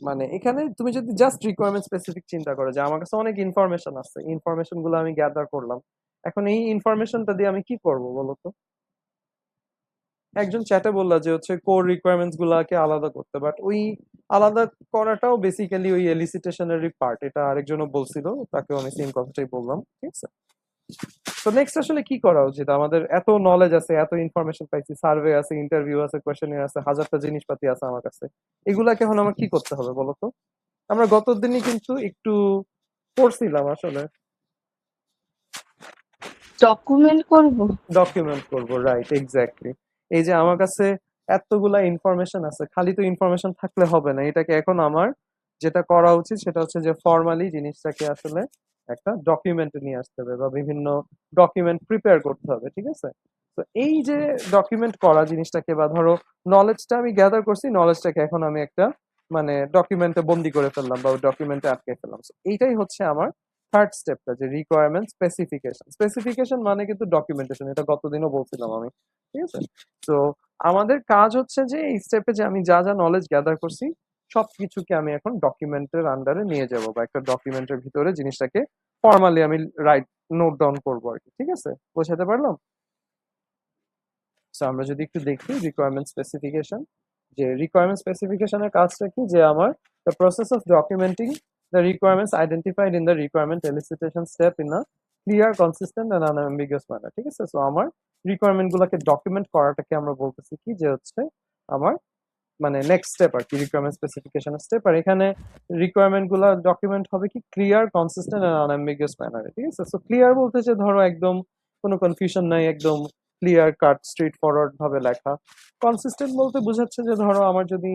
মানে এখানে তুমি যদি জাস্ট রিকোয়ারমেন্ট স্পেসিফিক চিন্তা করো যে আমার কাছে অনেক ইনফরমেশন আছে, ইনফরমেশন গুলো আমি গ্যাদার করলাম, এখন এই ইনফরমেশনটা দিয়ে আমি কি করব বলো তো? একজন চ্যাটে বললা যে হচ্ছে কোর রিকোয়ারমেন্টস গুলাকে আলাদা করতে, বাট ওই আলাদা করাটাও বেসিক্যালি ওই এলিসিটেশনেরই পার্ট। এটা আরেকজনও বলছিল, তাকেও আমি সেম কথাটাই বললাম, ঠিক আছে? তো নেক্সট আসলে কি করা উচিত? আমাদের এত নলেজ আছে, এত ইনফরমেশন পাইছি, সার্ভে আছে, ইন্টারভিউ আছে, কোয়েশ্চেনিয়ার আছে, হাজারটা জিনিসপাতি আছে আমার কাছে। এগুলাকে এখন আমার কি করতে হবে বলো তো? আমরা গত দিনই কিন্তু একটু পড়ছিলাম আসলে। ডকুমেন্ট করব। ডকুমেন্ট করব, রাইট, এক্স্যাক্টলি। এই যে আমার কাছে এতগুলা ইনফরমেশন আছে, খালি তো ইনফরমেশন থাকলে হবে না। এটাকে এখন আমার যেটা করা উচিত সেটা হচ্ছে যে ফর্মালি জিনিসটাকে আসলে একটা ডকুমেন্টে নিয়ে আসতে হবে বা বিভিন্ন ডকুমেন্ট প্রিপেয়ার করতে হবে, ঠিক আছে? তো এই যে ডকুমেন্ট করা জিনিসটাকে, বা ধরো নলেজটা আমি গ্যাদার করছি, নলেজটাকে এখন আমি একটা মানে ডকুমেন্টে বন্দি করে ফেললাম বা ডকুমেন্টে আটকে ফেললাম। So এইটাই হচ্ছে আমার থার্ড স্টেপটা, যে রিকোয়ারমেন্ট স্পেসিফিকেশন। স্পেসিফিকেশন মানে কিন্তু ডকুমেন্টেশন, এটা গতদিনও বলছিলাম আমি, ঠিক আছে? তো আমাদের কাজ হচ্ছে যে এই স্টেপে যে আমি যা যা নলেজ গ্যাদার করছি সবকিছুকে আমি এখন ডকুমেন্টের আন্ডারে নিয়ে যাব, বা একটা ডকুমেন্টের ভিতরে জিনিসটাকে ফর্মালি আমি রাইট নোট ডাউন করবো আর কি, ঠিক আছে? বোঝাতে পারলাম? সো আমরা যদি একটু দেখি রিকোয়ারমেন্ট স্পেসিফিকেশন, যে রিকোয়ারমেন্ট স্পেসিফিকেশনের কাজটা কি, যে আমার the process of documenting the requirements identified in the requirement elicitation step in a clear, consistent and unambiguous manner, ঠিক আছে? সো আমার রিকোয়ারমেন্ট গুলাকে ডকুমেন্ট করাটাকে আমরা বলতেছি কি, যে হচ্ছে আমার মানে নেক্সট স্টেপ আর কি, রিকোয়ারমেন্ট স্পেসিফিকেশনের স্টেপ। আর এখানে রিকোয়ারমেন্ট গুলা ডকুমেন্ট হবে কি ক্লিয়ার, কনসিস্টেন্ট এন্ড আনঅ্যাম্বিগুয়াস ম্যানারে, ঠিক আছে? সো ক্লিয়ার বলতে যে ধরো একদম কোনো কনফিউশন নাই, একদম ক্লিয়ার কাট স্ট্রেট ফরওয়ার্ড ভাবে লেখা। কনসিস্টেন্ট বলতে বোঝাচ্ছে যে ধরো আমার যদি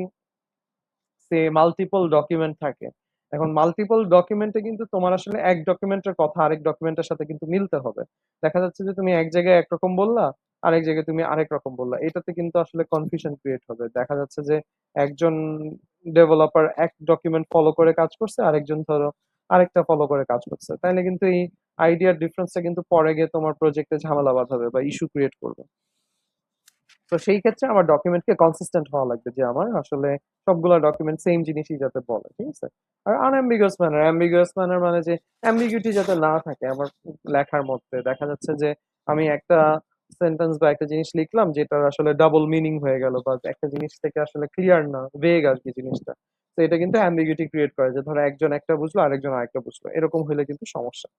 সে মাল্টিপল ডকুমেন্ট থাকে, এখন মাল্টিপল ডকুমেন্টে কিন্তু তোমার আসলে এক ডকুমেন্টের কথা আরেক ডকুমেন্টের সাথে কিন্তু মিলতে হবে। দেখা যাচ্ছে যে তুমি এক জায়গায় একরকম বললা, আরেক জায়গায় তুমি আরেক রকম বললা, এটাতে কিন্তু আসলে কনফিউশন ক্রিয়েট হবে। দেখা যাচ্ছে যে একজন ডেভেলপার এক ডকুমেন্ট ফলো করে কাজ করছে, আরেকজন ধরো আরেকটা ফলো করে কাজ করছে, তাইলে কিন্তু এই আইডিয়ার ডিফারেন্সটা কিন্তু পরে গিয়ে তোমার প্রজেক্টে ঝামেলা বাঁধাবে বা ইস্যু ক্রিয়েট করবে। তো সেই ক্ষেত্রে আমার ডকুমেন্টকে কনসিস্টেন্ট হওয়া লাগবে, যে আমার আসলে সবগুলা ডকুমেন্ট সেম জিনিসই যাতে বলে, ঠিক আছে? আর অ্যাম্বিগুয়াস ম্যানার মানে যে অ্যাম্বিগুইটি যাতে না থাকে আমার লেখার মধ্যে। দেখা যাচ্ছে যে আমি একটা সেন্টেন্স বা একটা জিনিস লিখলাম যেটার আসলে ডাবল মিনিং হয়ে গেল, বা একটা জিনিস থেকে আসলে ক্লিয়ার না, ভেগ আর কি জিনিসটা। তো এটা কিন্তু অ্যাম্বিগুইটি ক্রিয়েট করে, যে ধরো একজন একটা বুঝলো আরেকজন আরেকটা বুঝলো, এরকম হলে কিন্তু সমস্যা।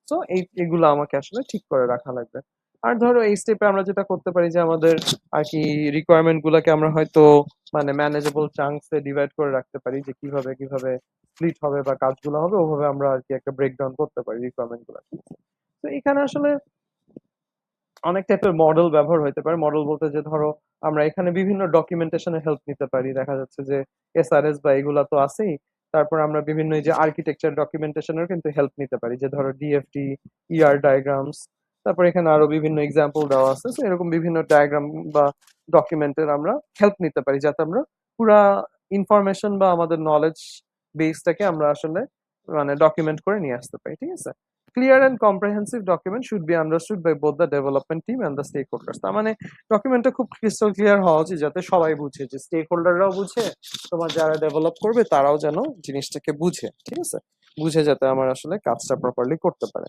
তো এগুলো আমাকে আসলে ঠিক করে রাখা লাগবে। আর ধরো এই স্টেপে আমরা যেটা করতে পারি যে আমাদের আর কি রিকোয়ারমেন্ট গুলাকে আমরা হয়তো মানে ম্যানেজেবল চাঙ্কস এ ডিভাইড করে রাখতে পারি, যে কিভাবে কিভাবে স্প্লিট হবে বা কাজগুলো হবে, ওভাবে আমরা আর কি একটা ব্রেকডাউন করতে পারি রিকোয়ারমেন্ট গুলা। তো এখানে আসলে অনেক টাইপের মডেল ব্যবহার হইতে পারে। মডেল বলতে যে ধরো আমরা এখানে বিভিন্ন ডকুমেন্টেশনের হেল্প নিতে পারি। দেখা যাচ্ছে যে এসআরএস বা এগুলা তো আছেই। তারপর আমরা বিভিন্ন এই যে আর্কিটেকচার ডকুমেন্টেশনের কিন্তু হেল্প নিতে পারি, যে ধরো ডিএফডি, ইআর ডায়াগ্রামস। তারপর এখানে আরো বিভিন্ন এক্সাম্পল দেওয়া আছে। তো এরকম বিভিন্ন ডায়াগ্রাম বা ডকুমেন্টের আমরা হেল্প নিতে পারি, যাতে আমরা পুরা ইনফরমেশন বা আমাদের নলেজ বেসটাকে আমরা আসলে মানে ডকুমেন্ট করে নিয়ে আসতে পারি, ঠিক আছে? Clear and comprehensive document should be understood by both the development team and the stakeholders. তার মানে ডকুমেন্টটা খুব ক্রিস্টাল ক্লিয়ার হওয়া উচিত, যাতে সবাই বুঝে, যে স্টেক হোল্ডাররাও বুঝে, তোমার যারা ডেভেলপ করবে তারাও যেন জিনিসটাকে বুঝে, ঠিক আছে? বুঝে যাতে আমার আসলে কাজটা প্রপারলি করতে পারে।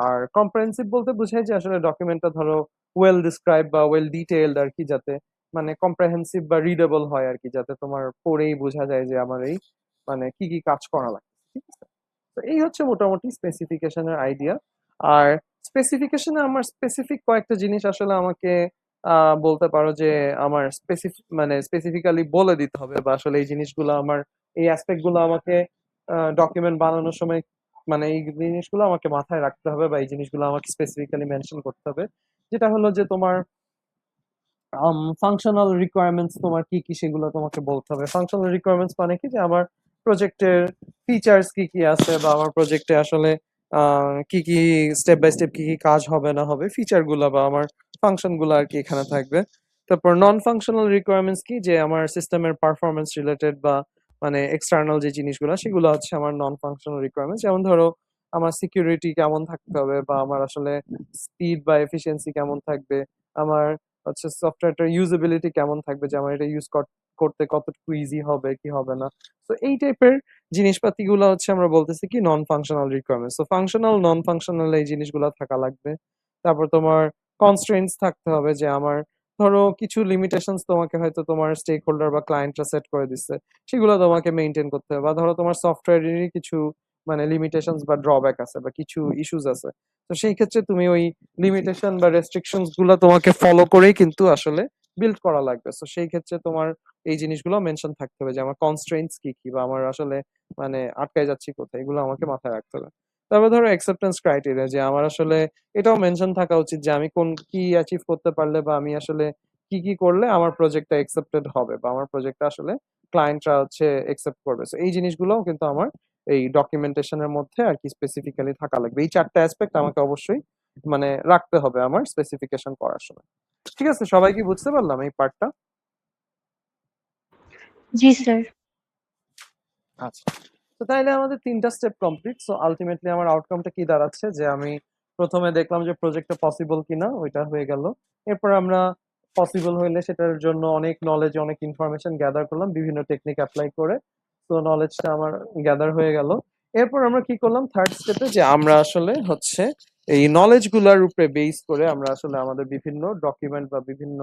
আর কম্প্রিহেন্সিভ বলতে বোঝায় যে আসলে ডকুমেন্টটা ধরো ওয়েল ডিসক্রাইব বা ওয়েল ডিটেইলড আর কি, যাতে মানে কম্প্রিহেন্সিভ বা রিডেবল হয় আর কি, যাতে তোমার পড়েই বোঝা যায় যে আমার এই মানে কি কি কাজ করা লাগে, ঠিক আছে? তো এই হচ্ছে মোটামুটি স্পেসিফিকেশনের আইডিয়া। আর স্পেসিফিকেশনে আমার স্পেসিফিক কয়েকটা জিনিস আসলে আমাকে বলতে পারো যে আমার মানে স্পেসিফিক্যালি বলে দিতে হবে, বা আসলে এই জিনিসগুলো আমার এই অ্যাসপেক্ট গুলো আমাকে ডকুমেন্ট বানানোর সময় মানে এই জিনিসগুলো আমাকে মাথায় রাখতে হবে, বা এই জিনিসগুলো আমাকে স্পেসিফিক্যালি মেনশন করতে হবে। যেটা হলো যে তোমার ফাংশনাল রিকোয়ারমেন্টস তোমার কি কি সেগুলো তোমাকে বলতে হবে। ফাংশনাল রিকোয়ারমেন্টস মানে কি, যে আমার প্রজেক্টের ফিচার্স কি কি আছে, বা আমার প্রজেক্টে আসলে কি কি স্টেপ বাই স্টেপ কি কি কাজ হবে না হবে, ফিচার গুলা বা আমার ফাংশন গুলা আর কি এখানে থাকবে। তারপর নন ফাংশনাল রিকোয়ারমেন্টস কি, যে আমার সিস্টেমের পারফরমেন্স রিলেটেড বা মানে এক্সটার্নাল যে জিনিসগুলো সেগুলো হচ্ছে আমার নন ফাংশনাল রিকোয়ারমেন্টস। যেমন ধরো আমার সিকিউরিটি কেমন থাকতে হবে, বা আমার আসলে স্পিড বা এফিসিয়েন্সি কেমন থাকবে, আমার হচ্ছে সফটওয়্যারটার ইউজেবিলিটি কেমন থাকবে, যে আমার এটা ইউজ করতে কতটুকু ইজি হবে কি হবে না। তো এই টাইপের জিনিসপাতিগুলো হচ্ছে আমরা বলতেছি কি নন ফাংশনাল রিকোয়ারমেন্টস। তো ফাংশনাল নন ফাংশনাল এই জিনিসগুলো থাকা লাগবে। তারপর তোমার কনস্ট্রেইনটস থাকতে হবে, যে আমার ধরো কিছু লিমিটেশনস তোমাকে হয়তো তোমার স্টেক হোল্ডার বা ক্লায়েন্টরা সেট করে দিচ্ছে, সেগুলো তোমাকে মেইনটেইন করতে হবে। বা ধরো তোমার সফটওয়্যারেরই কিছু মানে লিমিটেশনস বা ড্রব্যাক আছে বা কিছু ইস্যুস আছে, তো সেই ক্ষেত্রে তুমি ওই লিমিটেশন বা রেস্ট্রিকশনস গুলো তোমাকে ফলো করেই কিন্তু আসলে বিল্ড করা লাগবে। তো সেই ক্ষেত্রে তোমার এই জিনিসগুলো মেনশন থাকতে হবে, যে আমার কনস্ট্রেইনটস কি কি, বা আমার আসলে মানে আটকায় যাচ্ছি কোথায়, এগুলো আমাকে মাথায় রাখতে হবে। তারপর ধরো অ্যাকসেপ্টেন্স ক্রাইটেরিয়া, যে আমার আসলে এটাও মেনশন থাকা উচিত যে আমি কোন কি অ্যাচিভ করতে পারলে, বা আমি আসলে কি কি করলে আমার প্রজেক্টটা অ্যাকসেপ্টেড হবে, বা আমার প্রজেক্টটা আসলে ক্লায়েন্টরা হচ্ছে অ্যাকসেপ্ট করবে। তো এই জিনিসগুলোও কিন্তু আমার এই ডকুমেন্টেশনের মধ্যে আর কি স্পেসিফিক্যালি থাকা লাগবে। এই চারটা অ্যাসপেক্ট আমাকে অবশ্যই মানে রাখতে হবে আমার স্পেসিফিকেশন করার সময়। ঠিক আছে, সবাই কি বুঝতে পারলাম এই পার্টটা? জি স্যার। আচ্ছা, তো তাইলে আমাদের ৩টা স্টেপ কমপ্লিট। সো আলটিমেটলি আমার আউটকামটা কি দাঁড়াচ্ছে, যে আমি প্রথমে দেখলাম যে প্রজেক্টটা পসিবল কিনা, ওইটা হয়ে গেল। এরপর আমরা পসিবল হইলে সেটার জন্য অনেক নলেজ অনেক ইনফরমেশন গ্যাদার করলাম বিভিন্ন টেকনিক অ্যাপ্লাই করে। তো নলেজটা আমার গ্যাদার হয়ে গেল। এরপর আমরা কি করলাম থার্ড স্টেপে, যে আমরা আসলে হচ্ছে এই নলেজ গুলার উপরে বেস করে আমরা আসলে আমাদের বিভিন্ন ডকুমেন্ট বা বিভিন্ন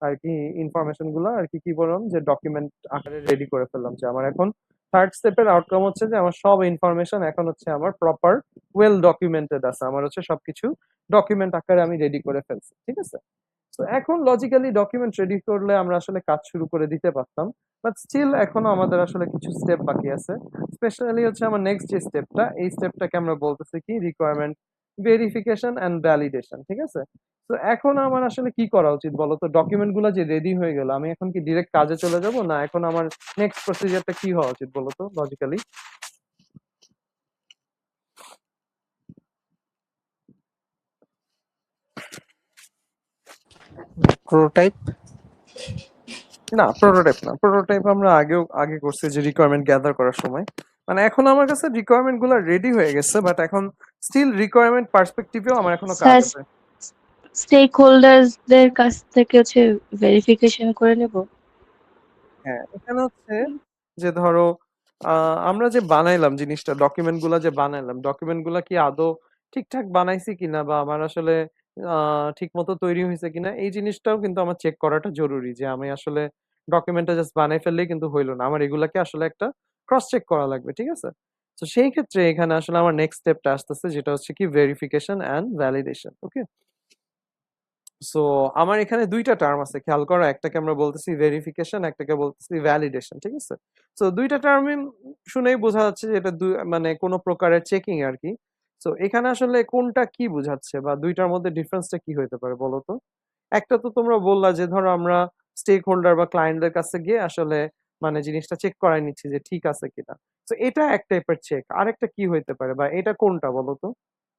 আর কি ইনফরমেশন গুলা আর কি কি বললাম, যে ডকুমেন্ট আকারে রেডি করে ফেললাম। যে আমার এখন থার্ড স্টেপের আউটকাম হচ্ছে যে আমার সব ইনফরমেশন এখন হচ্ছে আমার প্রপার ওয়েল ডকুমেন্টেড আছে, আমার হচ্ছে সবকিছু ডকুমেন্ট আকারে আমি রেডি করে ফেলছি, ঠিক আছে? তো এখন লজিক্যালি ডকুমেন্ট রেডি করলে আমরা আসলে কাজ শুরু করে দিতে পারতাম, বাট স্টিল এখনো আমাদের আসলে কিছু স্টেপ বাকি আছে। স্পেশালি হচ্ছে আমার নেক্সট যে স্টেপটা, এই স্টেপটাকে আমরা বলতেছি কি রিকোয়ারমেন্ট ভেরিফিকেশন এন্ড ভ্যালিডেশন, ঠিক আছে? তো এখন আমার আসলে কি করা উচিত বলো তো? ডকুমেন্ট গুলো যে রেডি হয়ে গেল, আমি এখন কি ডিরেক্ট কাজে চলে যাব, না এখন আমার নেক্সট প্রসিজারটা কি হওয়া উচিত বলো তো লজিক্যালি? প্রোটোটাইপ। না, প্রোটোটাইপ আমরা আগে করছি যে রিকোয়ারমেন্ট গ্যাদার করার সময়। মানে এখন আমার কাছে রিকোয়ারমেন্ট গুলো রেডি হয়ে গেছে, বাট এখন স্টিল রিকোয়ারমেন্ট পার্সপেক্টিভেও আমার এখনো কাজ স্যার, আছে। স্টেক হোল্ডারসদের কাছ থেকে হচ্ছে ভেরিফিকেশন করে নেব। হ্যাঁ, এখানে হচ্ছে যে ধরো আমরা যে বানাইলাম জিনিসটা, ডকুমেন্ট গুলা যে বানাইলাম, ডকুমেন্ট গুলা কি আদৌ ঠিকঠাক বানাইছি কিনা বা আমার আসলে ঠিক মতো তৈরি হয়েছে কিনা, এই জিনিসটাও কিন্তু আমার চেক করাটা জরুরি। যে আমি আসলে ডকুমেন্টটা জাস্ট বানাই ফেললেই কিন্তু হইলো না, আমার এগুলাকে আসলে একটা ক্রস চেক করা লাগবে, ঠিক আছে? তো সেই ক্ষেত্রে এখানে আসলে আমার নেক্সট স্টেপটা আসতেছে, যেটা হচ্ছে কি verification and validation. Okay, so আমার এখানে দুইটা টার্ম আছে, খেয়াল করো। একটাকে আমরা বলতেছি ভেরিফিকেশন, একটাকে বলতেছি ভ্যালিডেশন, ঠিক আছে? সো দুইটা টার্মই শুনেই বোঝা যাচ্ছে যে এটা মানে কোনো প্রকারের চেকিং আর কি। সো এখানে আসলে কোনটা কি বোঝাচ্ছে বা দুইটার মধ্যে ডিফারেন্সটা কি হতে পারে বলো তো? একটা তো তোমরা বললা যে ধরো আমরা স্টেক হোল্ডার বা ক্লায়েন্টদের কাছে গিয়ে আসলে মানে জিনিসটা চেক করাই নিচ্ছি যে ঠিক আছে কিনা। তো এটা এক টাইপের চেক। আরেকটা কি হইতে পারে বা এটা কোনটা বলো তো?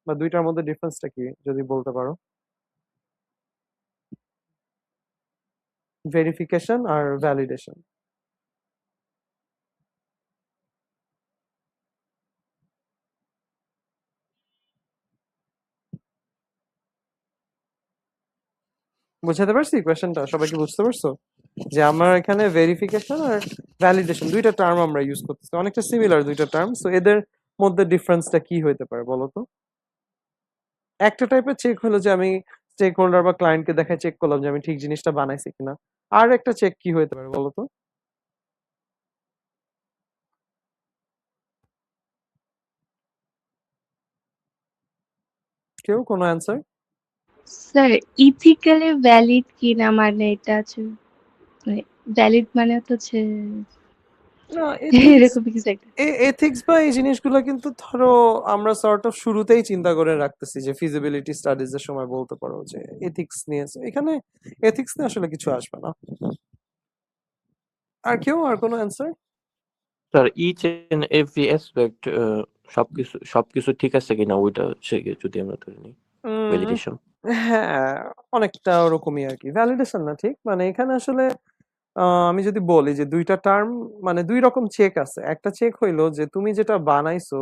বা দুইটার মধ্যে ডিফারেন্সটা কি যদি বলতে পারো? ভেরিফিকেশন আর ভ্যালিডেশন। বুঝাতে পারছি কোয়েশ্চেনটা? সবাই কি বুঝতে পারছো? যে আমার এখানে ভেরিফিকেশন আর ভ্যালিডেশন দুইটা টার্ম আমরা ইউজ করতেছি, অনেকটা সিমিলার দুইটা টার্ম। সো এদের মধ্যে ডিফারেন্সটা কি হইতে পারে বলো তো? একটা টাইপের চেক হলো যে আমি স্টেক হোল্ডার বা ক্লায়েন্টকে দেখায় চেক করলাম যে আমি ঠিক জিনিসটা বানাইছি কিনা। আর একটা চেক কি হইতে পারে বলো তো? কেউ কোনো অ্যান্সার? স্যার, ইথিক্যালি ভ্যালিড কিনা, মানে এটা হচ্ছে ভ্যালিড মানে তো হচ্ছে না, এথিক্স এরকম কিছু একটা। এথিক্স বা এই জিনিসগুলো কিন্তু ধরো আমরা সর্ট অফ শুরুতেই চিন্তা করে রাখতেছি যে ফিজিবিলিটি স্টাডিজ এর সময় বলতে পারো যে এথিক্স নিয়ে। So এখানে এথিক্স নিয়ে আসলে কিছু আসবে না। আর কেউ আর কোনো answer? Sir each and every aspect সবকিছু ঠিক আছে কিনা ওইটা হচ্ছে গিয়ে যদি আমরা ধরে নিই ভ্যালিডেশন। হ্যাঁ, অনেকটা ওরকমই আর কি। ভ্যালিডেশন না ঠিক, মানে এখানে আসলে আমি যদি বলি যে দুইটা টার্ম, মানে দুই রকম চেক আছে। একটা চেক হইলো যে তুমি যেটা বানাইছো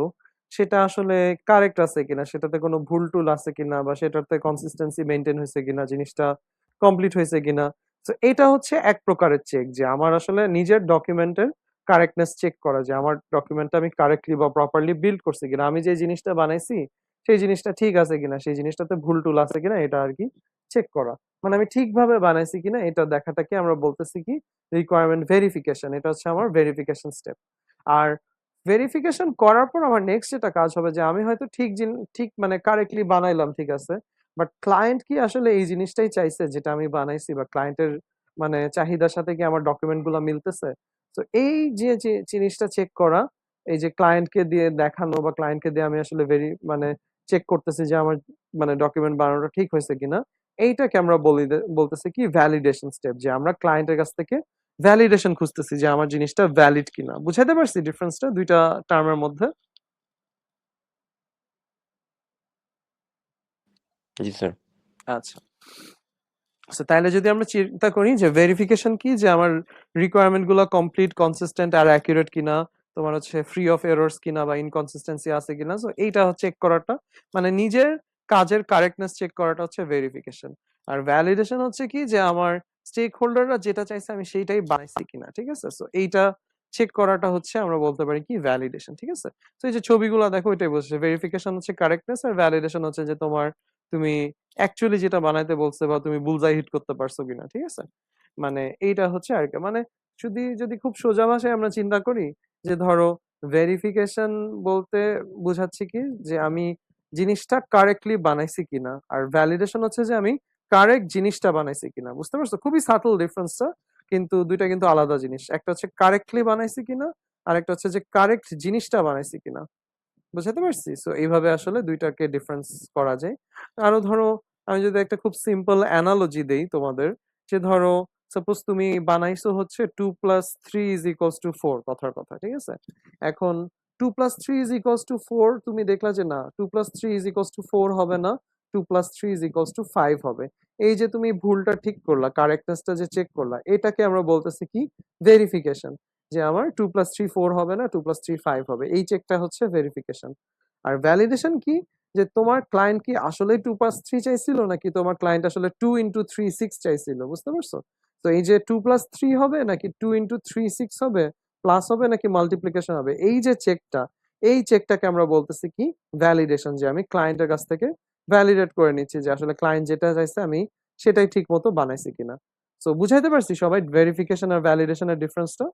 সেটা আসলে কারেক্ট আছে কিনা, সেটাতে কোনো ভুল টুল আছে কিনা বা সেটাতে কনসিস্টেন্সি মেনটেন হয়েছে কিনা, জিনিসটা কমপ্লিট হয়েছে কিনা। তো এটা হচ্ছে এক প্রকারের চেক, যে আমার আসলে নিজের ডকুমেন্টের কারেক্টনেস চেক করা, যে আমার ডকুমেন্টটা আমি কারেক্টলি বা প্রপারলি বিল্ড করছি কিনা, আমি যে জিনিসটা বানাইছি সেই জিনিসটা ঠিক আছে কিনা, সেই জিনিসটাতে ভুল টুল আছে কিনা, এটা আর কি চেক করা। মানে আমি ঠিকভাবে বানাইছি কিনা এটা দেখাটাকে আমরা বলতেছি কি রিকোয়ারমেন্ট ভেরিফিকেশন। এটা হচ্ছে আমার ভেরিফিকেশন স্টেপ। আর ভেরিফিকেশন করার পর আমার নেক্সট যেটা কাজ হবে যে আমি হয়তো ঠিক মানে কারেক্টলি বানাইলাম, ঠিক আছে, বাট ক্লায়েন্ট কি আসলে এই জিনিসটাই চাইছে যেটা আমি বানাইছি, বা ক্লায়েন্টের মানে চাহিদার সাথে কি আমার ডকুমেন্ট গুলো মিলতেছে। তো এই যে জিনিসটা চেক করা, এই যে ক্লায়েন্টকে দিয়ে দেখানো বা ক্লায়েন্টকে দিয়ে আমি আসলে মানে চেক করতেছি যে আমার মানে ডকুমেন্ট বানানোটা ঠিক হয়েছে কিনা, এইটাকে আমরা বলতেছি কি ভ্যালিডেশন স্টেপ। যে আমরা ক্লায়েন্টের কাছ থেকে ভ্যালিডেশন খুঁজতেছি যে আমার জিনিসটা ভ্যালিড কিনা। বুঝাতে পারছি ডিফারেন্সটা দুইটা টার্মের মধ্যে? জি স্যার। আচ্ছা, সো তাহলে যদি আমরা চিন্তা করি যে ভেরিফিকেশন কি, যে আমার রিকোয়ারমেন্ট গুলো কমপ্লিট, কনসিস্টেন্ট আর অ্যাকুরেট কিনা, তোমার হচ্ছে ফ্রি অফ এরর্স কিনা বা ইনকনসিস্টেন্সি আছে কিনা। সো এইটা চেক করাটা, মানে নিজের কাজের কারেক্টনেস চেক করাটা হচ্ছে ভেরিফিকেশন। আর ভ্যালিডেশন হচ্ছে কি, যে আমার স্টেক হোল্ডাররা যেটা চাইছে আমি সেইটাই বানাইছি কিনা, ঠিক আছে? সো এইটা চেক করাটা হচ্ছে আমরা বলতে পারি কি ভ্যালিডেশন, ঠিক আছে? তো এই যে ছবিগুলো দেখো এটাই বলছে, ভেরিফিকেশন হচ্ছে কারেক্টনেস আর ভ্যালিডেশন হচ্ছে যে তুমি অ্যাকচুয়ালি যেটা বানাইতে বলছে বা তুমি বুলজাই হিট করতে পারছো কিনা, ঠিক আছে? মানে এইটা হচ্ছে আর কি। মানে যদি খুব সোজা ভাষায় আমরা চিন্তা করি যে ধরো ভেরিফিকেশন বলতে বোঝাচ্ছে কি, যে আমি জিনিসটা কারেক্টলি বানাইছি কিনা, আর ভ্যালিডেশন হচ্ছে যে আমি কারেক্ট জিনিসটা বানাইছি কিনা। বুঝতে পারছো খুবই সাটল ডিফারেন্সটা, কিন্তু দুইটা কিন্তু আলাদা জিনিস। একটা হচ্ছে কারেক্টলি বানাইছি কিনা, আর একটা হচ্ছে যে কারেক্ট জিনিসটা বানাইছি কিনা। বুঝাতে পারছি? সো এইভাবে আসলে দুইটাকে ডিফারেন্স করা যায়। আরো ধরো আমি যদি একটা খুব সিম্পল অ্যানালজি দেই তোমাদের, যে ধরো সাপোজ তুমি বানাইছো হচ্ছে 2+3 = 4, কথার কথা, ঠিক আছে? এখন 2+3 = 4, তুমি দেখলা যে না 2+3 = 4 হবে না, 2 + 3 = 5 হবে। এই যে তুমি ভুলটা ঠিক করলা, কারেক্টনেসটা যে চেক করলা, এটাকে আমরা বলতেছি কি ভেরিফিকেশন। যে আমার 2 + 3 4 হবে না, 2 + 3 5 হবে। এই চেকটা হচ্ছে ভেরিফিকেশন। আর ভ্যালিডেশন কি, যে তোমার ক্লায়েন্ট কি আসলে 2 + 3 চাইছিল নাকি তোমার ক্লায়েন্ট আসলে 2 × 3 6 চাইছিল, বুঝতে পারছো? তো এই যে 2 + 3 হবে নাকি 2 × 3 6 হবে, প্লাস হবে নাকি মাল্টিপ্লিকেশন হবে, এই যে চেকটা, এই চেকটাকে আমরা বলতেছি কি ভ্যালিডেশন। যে আমি ক্লায়েন্টের কাছ থেকে ভ্যালিডেট করে নিচ্ছি যে আসলে ক্লায়েন্ট যেটা চাইছে আমি সেটাই ঠিক মতো বানাইছি কিনা। সো বুঝাইতে পারছি সবাই ভেরিফিকেশন আর ভ্যালিডেশনের ডিফারেন্সটা?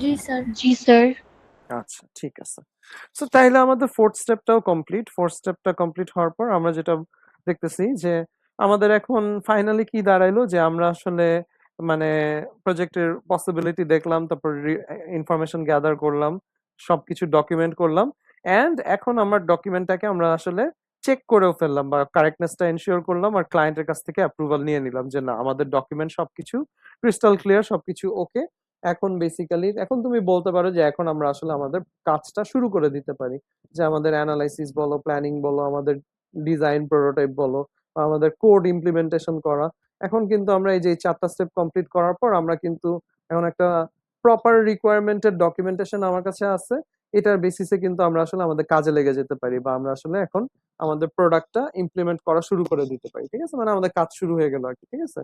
জি স্যার। জি স্যার। আচ্ছা, ঠিক আছে। সো তাইলে আমাদের 4th স্টেপটাও কমপ্লিট। 4th স্টেপটা কমপ্লিট হওয়ার পর আমরা যেটা দেখতেছি যে আমাদের এখন ফাইনালি কি দাঁড়াইলো, যে আমরা আসলে মানে প্রজেক্টের পসিবিলিটি দেখলাম, তারপর ইনফরমেশন গ্যাদার করলাম, সবকিছু ডকুমেন্ট করলাম, এন্ড এখন আমার ডকুমেন্টটাকে আমরা আসলে চেক করেও ফেললাম বা কারেক্টনেসটা এনশিওর করলাম, আর ক্লায়েন্টের কাছ থেকে অ্যাপ্রুভাল নিয়ে নিলাম যে না, আমাদের ডকুমেন্ট সবকিছু ক্রিস্টাল ক্লিয়ার, সবকিছু ওকে। এখন বেসিক্যালি এখন তুমি বলতে পারো যে এখন আমরা আসলে আমাদের কাজটা শুরু করে দিতে পারি। যে আমাদের অ্যানালাইসিস বলো, প্ল্যানিং বলো, আমাদের ডিজাইন প্রোটোটাইপ বলো, বা আমাদের কোড ইমপ্লিমেন্টেশন করা। এখন কিন্তু আমরা এই যে 4টা স্টেপ কমপ্লিট করার পর আমরা কিন্তু এখন একটা প্রপার রিকোয়ারমেন্টের ডকুমেন্টেশন আমার কাছে আছে। এটার বেসিসে কিন্তু আমরা আসলে আমাদের কাজে লেগে যেতে পারি, বা আমরা আসলে এখন আমাদের প্রোডাক্টটা ইমপ্লিমেন্ট করা শুরু করে দিতে পারি। ঠিক আছে, মানে আমাদের কাজ শুরু হয়ে গেল আর কি। ঠিক আছে,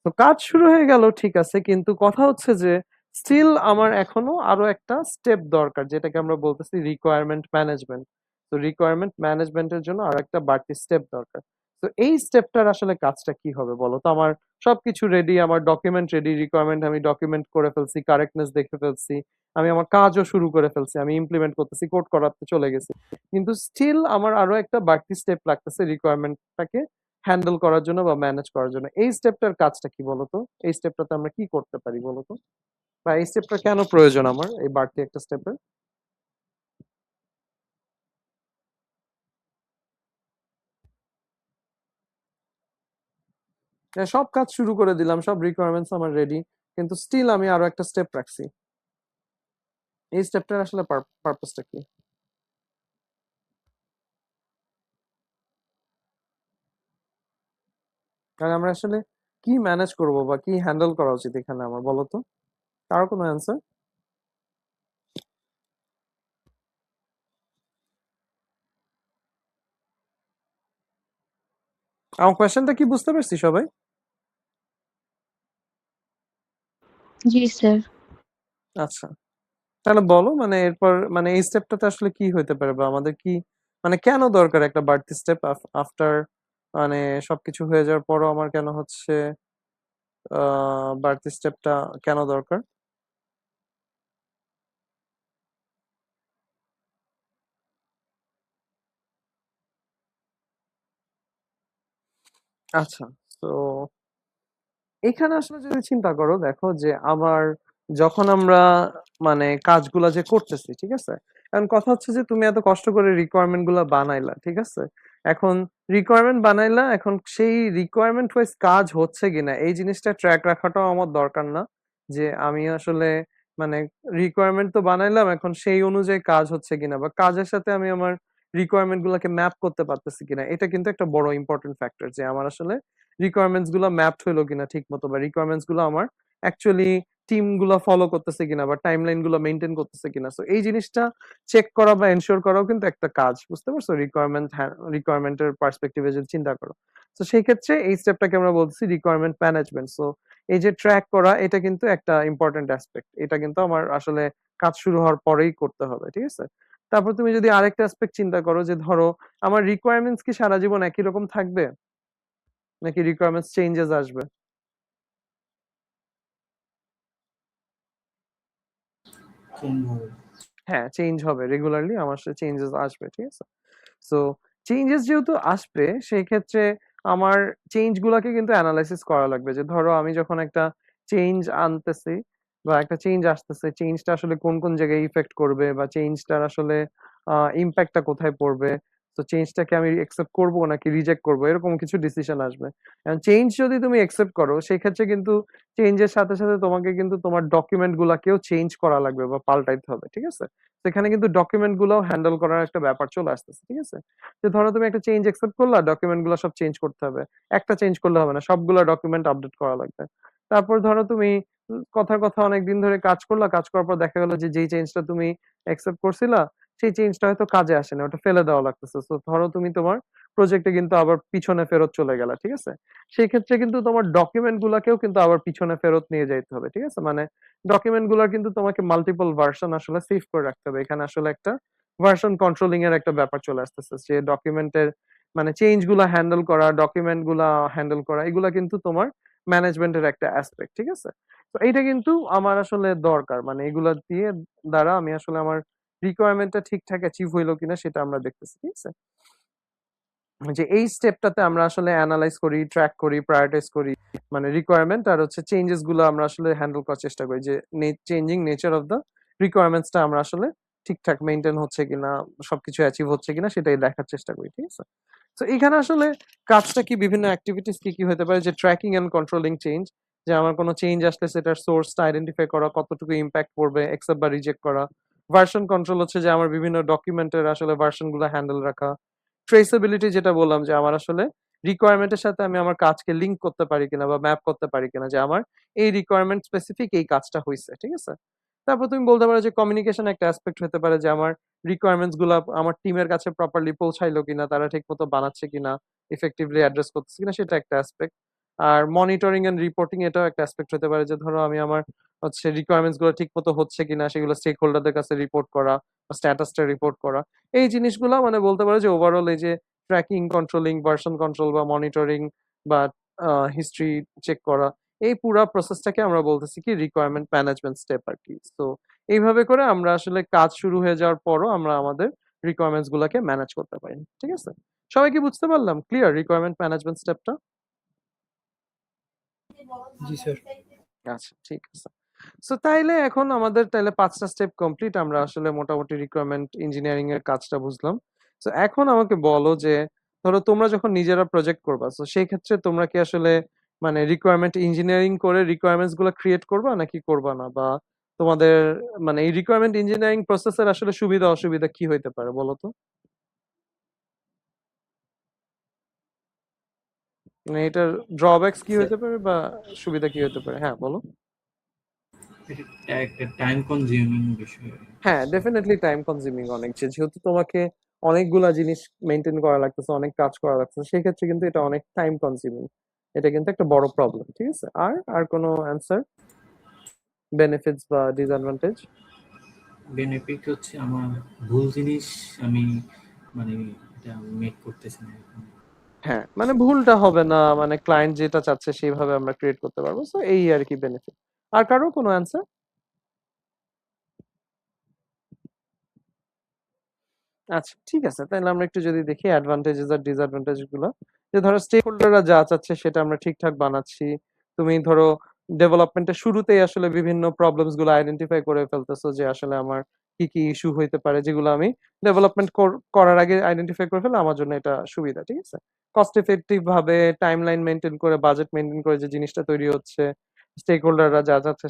তো কাজ শুরু হয়ে গেল, ঠিক আছে, কিন্তু কথা হচ্ছে যে স্টিল আমার এখনো আরো একটা স্টেপ দরকার, যেটাকে আমরা বলতেছি রিকোয়ারমেন্ট ম্যানেজমেন্ট। তো রিকোয়ারমেন্ট ম্যানেজমেন্টের জন্য আরো একটা বাড়তি স্টেপ দরকার। তো এই স্টেপটার আসলে কাজটা কি হবে বলো তো? আমার সবকিছু রেডি, আমার ডকুমেন্ট রেডি, রিকোয়ারমেন্ট আমি ডকুমেন্ট করে ফেলছি, কারেক্টনেস দেখে ফেলছি, আমি আমার কাজও শুরু করে ফেলছি, আমি ইমপ্লিমেন্ট করতেছি, কোড করাতে চলে গেছি, কিন্তু স্টিল আমার আরো একটা বাড়তি স্টেপ লাগতেছে রিকোয়ারমেন্টটাকে হ্যান্ডেল করার জন্য বা ম্যানেজ করার জন্য। এই স্টেপটার কাজটা কি বলতো? এই স্টেপটাতে আমরা কি করতে পারি বলতো? বা এই স্টেপটা কেন প্রয়োজন আমার, এই বাড়তি একটা স্টেপের? সব কাজ শুরু করে দিলাম, সব রিকোয়ারমেন্টস আমার রেডি, কিন্তু স্টিল আমি আরো একটা স্টেপ রাখছি। এই স্টেপটার আসলে পারপাসটা কি? কারণ আমরা আসলে কি ম্যানেজ করব বা কি হ্যান্ডেল করা উচিত এখানে আমার, বলতো? কারো কোনো অ্যান্সার? আমার কোয়েশ্চেনটা কি বুঝতে পারছি সবাই? জি স্যার। আচ্ছা, তাহলে বলো, মানে এরপর মানে এই স্টেপটাতে আসলে কি হইতে পারে, বা আমাদের কি মানে কেন দরকার একটা বাড়তি স্টেপ আফটার, মানে সবকিছু হয়ে যাওয়ার পরও আমার কেন হচ্ছে বাড়তি স্টেপটা কেন দরকার? আচ্ছা, তো এখানে আসলে যদি চিন্তা করো, দেখো যে আমার যখন আমরা মানে কাজগুলা যে করতেছি, ঠিক আছে, এখন কথা হচ্ছে যে তুমি এত কষ্ট করে রিকোয়ারমেন্ট গুলা বানাইলা, ঠিক আছে, এখন রিকোয়ারমেন্ট বানাইলা, এখন সেই রিকোয়ারমেন্ট ওয়াইজ কাজ হচ্ছে কিনা এই জিনিসটা ট্র্যাক রাখাটাও আমার দরকার না? যে আমি আসলে মানে রিকোয়ারমেন্ট তো বানাইলাম, এখন সেই অনুযায়ী কাজ হচ্ছে কিনা, বা কাজের সাথে আমি আমার রিকোয়ারমেন্ট গুলাকে ম্যাপ করতে পারতেছি কিনা, এটা কিন্তু একটা বড় ইম্পর্টেন্ট ফ্যাক্টর, যে আমার আসলে রিকোয়ারমেন্টস গুলো ম্যাপড হইলো কিনা ঠিক মতো, বা রিকোয়ারমেন্টস গুলো আমার অ্যাকচুয়ালি টিম গুলো ফলো করতেছে কিনা, বা টাইমলাইন গুলো মেনটেন করতেছে কিনা। সো এই জিনিসটা চেক করা বা এনশিওর করাও কিন্তু একটা কাজ, বুঝতে পারছো? রিকোয়ারমেন্টের পার্সপেক্টিভে যদি চিন্তা করো, তো সেই ক্ষেত্রে এই স্টেপটাকে আমরা বলছি রিকোয়ারমেন্ট ম্যানেজমেন্ট। সো এই যে ট্র্যাক করা, এটা কিন্তু একটা ইম্পর্টেন্ট অ্যাসপেক্ট, এটা কিন্তু আমার আসলে কাজ শুরু হওয়ার পরেই করতে হবে, ঠিক আছে? তারপর তুমি যদি আরেকটা অ্যাসপেক্ট চিন্তা করো, যে ধরো আমার রিকোয়ারমেন্টস কি সারা জীবন একই রকম থাকবে, নাকি রিকোয়ারমেন্টস চেঞ্জেস আসবে? চেঞ্জ হবে। হ্যাঁ, চেঞ্জ হবে, রেগুলারলি আমার সাথে চেঞ্জেস আসবে, ঠিক আছে? সো চেঞ্জেস যেহেতু আসবে, সেই ক্ষেত্রে আমার চেঞ্জ গুলাকে কিন্তু অ্যানালাইসিস করা লাগবে, যে ধরো আমি যখন একটা চেঞ্জ আনতেছি বা একটা চেঞ্জ আসতেছে, চেঞ্জটা আসলে কোন কোন জায়গায় ইফেক্ট করবে, বা চেঞ্জটার আসলে ইম্প্যাক্টটা কোথায় পড়বে। তো চেঞ্জটাকে আমি একসেপ্ট করবো নাকি রিজেক্ট করবো, এরকম কিছু ডিসিশন আসবে। চেঞ্জ যদি তুমি একসেপ্ট করো সেই ক্ষেত্রে কিন্তু চেঞ্জের সাথে সাথে তোমাকে কিন্তু তোমার ডকুমেন্ট গুলাকেও চেঞ্জ করা লাগবে বা পাল্টাইতে হবে, ঠিক আছে? সেখানে কিন্তু ডকুমেন্ট গুলাও হ্যান্ডেল করার একটা ব্যাপার চলে আসতেছে, ঠিক আছে? যে ধরো তুমি একটা চেঞ্জ একসেপ্ট করলা, ডকুমেন্ট গুলো সব চেঞ্জ করতে হবে, একটা চেঞ্জ করলে হবে না, সবগুলো ডকুমেন্ট আপডেট করা লাগবে। তারপর ধরো তুমি কথার কথা অনেকদিন ধরে কাজ করলা, কাজ করার পর দেখা গেল যে যেই চেঞ্জটা তুমি একসেপ্ট করছিলা সেই চেঞ্জটা হয়তো কাজে আসে না, ওটা ফেলে দেওয়া লাগতেছে। তো ধরো তুমি তোমার প্রজেক্টে কিন্তু আবার পিছনে ফেরত চলে গেলা, ঠিক আছে? সেই ক্ষেত্রে কিন্তু তোমার ডকুমেন্ট গুলাকেও কিন্তু আবার পিছনে ফেরত নিয়ে যাইতে হবে, ঠিক আছে? মানে ডকুমেন্ট গুলা কিন্তু তোমাকে মাল্টিপল ভার্সন আসলে সেভ করে রাখতে হবে। এখানে আসলে একটা ভার্সন কন্ট্রোলিং এর একটা ব্যাপার চলে আসতেছে, যে ডকুমেন্টের মানে চেঞ্জ গুলা হ্যান্ডেল করা, ডকুমেন্ট গুলা হ্যান্ডেল করা, এগুলা কিন্তু তোমার ম্যানেজমেন্টের একটা অ্যাসপেক্ট, ঠিক আছে? তো এইটা কিন্তু আমার আসলে দরকার, মানে এগুলা দিয়ে দ্বারা আমি আসলে আমার রিকোয়ারমেন্টটা ঠিকঠাক অ্যাচিভ হইলো কিনা সেটা আমরা দেখতেছি, ঠিক আছে? যে এই স্টেপটাতে আমরা আসলে অ্যানালাইজ করি, ট্র্যাক করি, প্রায়োরিটাইজ করি, মানে রিকোয়ারমেন্ট আর হচ্ছে চেঞ্জেস গুলো আমরা আসলে হ্যান্ডেল করার চেষ্টা করি, যে চেঞ্জিং নেচার অফ দ্য রিকোয়ারমেন্টসটা আমরা আসলে ঠিকঠাক মেনটেন হচ্ছে কিনা, সবকিছু অ্যাচিভ হচ্ছে কিনা সেটাই দেখার চেষ্টা করি, ঠিক আছে? তো এখানে আসলে কাজটা কি, বিভিন্ন অ্যাক্টিভিটিস কি কি হতে পারে, যে ট্র্যাকিং এন্ড কন্ট্রোলিং চেঞ্জ, যে আমার কোনো চেঞ্জ আসলে সেটার সোর্সটা আইডেন্টিফাই করা, কতটুকু ইম্প্যাক্ট পড়বে, অ্যাকসেপ্ট বা রিজেক্ট করা। ভার্সন কন্ট্রোল হচ্ছে যে আমার বিভিন্ন ডকুমেন্টের আসলে ভার্সন গুলো হ্যান্ডেল রাখা। ট্রেসেবিলিটি যেটা বললাম, যে আমার আসলে রিকোয়ারমেন্টের সাথে আমি আমার কাজকে লিংক করতে পারি কিনা বা ম্যাপ করতে পারি কিনা, যে আমার এই রিকোয়ারমেন্ট স্পেসিফিক এই কাজটা হইছে, ঠিক আছে? তারপর তুমি বলতে পারো যে কমিউনিকেশন একটা অ্যাসপেক্ট হতে পারে, যে আমার রিকোয়ারমেন্টস গুলা আমার টিমের কাছে প্রপারলি পৌঁছাইলো কিনা, তারা ঠিক মতো বানাচ্ছে কিনা, ইফেক্টিভলি অ্যাড্রেস করতেছে কিনা, সেটা একটা অ্যাসপেক্ট। আর মনিটরিং এন্ড রিপোর্টিং এটাও একটা অ্যাসপেক্ট হতে পারে, যে ধরো আমি আমার হচ্ছে রিকোয়ারমেন্টস গুলো ঠিক মতো হচ্ছে কিনা সেগুলো স্টেক হোল্ডারদের কাছে রিপোর্ট করা, স্ট্যাটাসটা রিপোর্ট করা। এই জিনিসগুলো মানে বলতে পারো যে ওভারঅল এই যে ট্র্যাকিং, কন্ট্রোলিং, ভার্সন কন্ট্রোল বা মনিটরিং বা হিস্ট্রি চেক করা, এই পুরা প্রসেসটাকে আমরা বলতেছি কি রিকোয়ারমেন্ট ম্যানেজমেন্ট স্টেপ আর কি। তো এইভাবে করে আমরা আসলে কাজ শুরু হয়ে যাওয়ার পরও আমরা আমাদের রিকোয়ারমেন্টস গুলাকে ম্যানেজ করতে পারি, ঠিক আছে? সবাই কি বুঝতে পারলাম? ক্লিয়ার রিকোয়ারমেন্ট ম্যানেজমেন্ট স্টেপটা? জি স্যার। আচ্ছা, ঠিক আছে। সো তাইলে এখন আমাদের তাইলে 5টা স্টেপ কমপ্লিট, আমরা আসলে মোটামুটি রিকোয়ারমেন্ট ইঞ্জিনিয়ারিং এর কাজটা বুঝলাম। সো এখন আমাকে বলো যে ধরো তোমরা যখন নিজেরা প্রজেক্ট করবা, সো সেই ক্ষেত্রে তোমরা কি আসলে মানে রিকোয়ারমেন্ট ইঞ্জিনিয়ারিং করে রিকোয়ারমেন্টস গুলো ক্রিয়েট করবা নাকি করবা না, বা তোমাদের মানে এই রিকোয়ারমেন্ট ইঞ্জিনিয়ারিং প্রসেসের আসলে সুবিধা অসুবিধা কি হইতে পারে বলো তো? মানে এটার ড্রব্যাকস কি হইতে পারে বা সুবিধা কি হতে পারে? হ্যাঁ বলো। এটা একটা টাইম কনজিউমিং বিষয়। হ্যাঁ, ডেফিনেটলি টাইম কনজিউমিং অনেক, যেহেতু তোমাকে অনেকগুলা জিনিস মেনটেন করা লাগতেছে, অনেক কাজ করা লাগতেছে, সেক্ষেত্রে কিন্তু এটা অনেক টাইম কনজিউমিং। এটা কিন্তু একটা বড় প্রবলেম, ঠিক আছে? আর আর কোনো অ্যান্সার, বেনিফিটস বা ডিসঅ্যাডভান্টেজ? বেনিফিট হচ্ছে আমার ভুল জিনিস আমি মানে এটা মেক করতেছি না এখন। হ্যাঁ, মানে ভুলটা হবে না, মানে ক্লায়েন্ট যেটা চাচ্ছে সেইভাবে আমরা ক্রিয়েট করতে পারবো, সো এই আর কি বেনিফিট। আর কারো কোনো অ্যান্সার? আচ্ছা, ঠিক আছে, তাহলে আমরা একটু যদি দেখি অ্যাডভান্টেজেস আর ডিসঅ্যাডভান্টেজ গুলো। যে ধরো স্টেক হোল্ডাররা যা চাচ্ছে সেটা আমরা ঠিকঠাক বানাচ্ছি। তুমি ধরো ডেভেলপমেন্টের শুরুতেই আসলে বিভিন্ন প্রবলেমস গুলো আইডেন্টিফাই করে ফেলতেছো, যে আসলে আমার কি কি ইস্যু হইতে পারে, যেগুলো আমি ডেভেলপমেন্ট করার আগে আইডেন্টিফাই করে ফেলে, আমার জন্য এটা সুবিধা, ঠিক আছে? কস্ট এফেক্টিভ ভাবে টাইমলাইন মেনটেন করে, বাজেট মেনটেন করে যে জিনিসটা তৈরি হচ্ছে, স্টেক হোল্ডাররা যা চাচ্ছে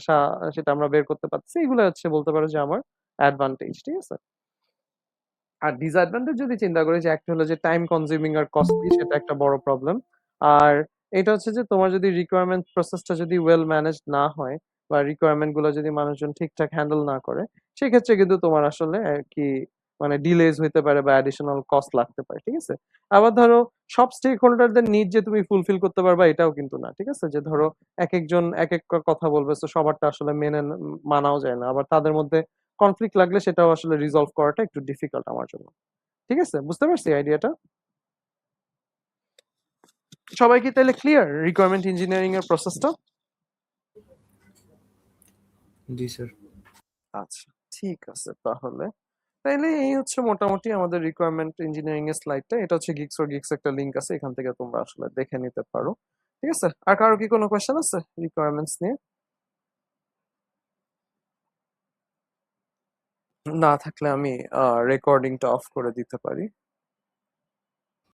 সেটা আমরা বের করতে পারছি, এগুলো হচ্ছে বলতে পারো যে আমার অ্যাডভান্টেজ, ঠিক আছে? আর ডিসঅ্যাডভান্টেজ যদি চিন্তা করি, যে একটা হলো যে টাইম কনজিউমিং আর কস্টলি, সেটা একটা বড় প্রবলেম। আর এটা হচ্ছে যে তোমার যদি রিকোয়ারমেন্ট প্রসেসটা যদি ওয়েল ম্যানেজড না হয়, বা রিকোয়ারমেন্ট গুলো যদি মানুষজন ঠিকঠাক হ্যান্ডেল না করে, সেক্ষেত্রে কিন্তু তোমার আসলে আর কি মানে ডিলেজ হইতে পারে বা অ্যাডিশনাল কস্ট লাগতে পারে, ঠিক আছে? আবার ধরো সব স্টেক হোল্ডারদের নিড যে তুমি ফুলফিল করতে পারবা এটাও কিন্তু না, ঠিক আছে? যে ধরো এক একজন এক এক কথা বলবে, তো সবারটা আসলে মানাও যায় না, আবার তাদের মধ্যে কনফ্লিক্ট লাগলে সেটাও আসলে রিজলভ করাটা একটু ডিফিকাল্ট আমার জন্য, ঠিক আছে? বুঝতে পারছি আইডিয়াটা? সবাই কি তাহলে ক্লিয়ার রিকোয়ারমেন্ট ইঞ্জিনিয়ারিং এর প্রসেসটা? জি স্যার। আচ্ছা, ঠিক আছে, তাহলে তাইলে এই হচ্ছে মোটামুটি আমাদের রিকোয়ারমেন্ট ইঞ্জিনিয়ারিং এর স্লাইডটা। এটা হচ্ছে গিগস ফর গিগস একটা লিংক আছে, এখান থেকে তোমরা আসলে দেখে নিতে পারো, ঠিক আছে? আর কারো কি কোনো কোয়েশ্চেন আছে রিকোয়ারমেন্টস নিয়ে? না থাকলে আমি রেকর্ডিংটা অফ করে দিতে পারি।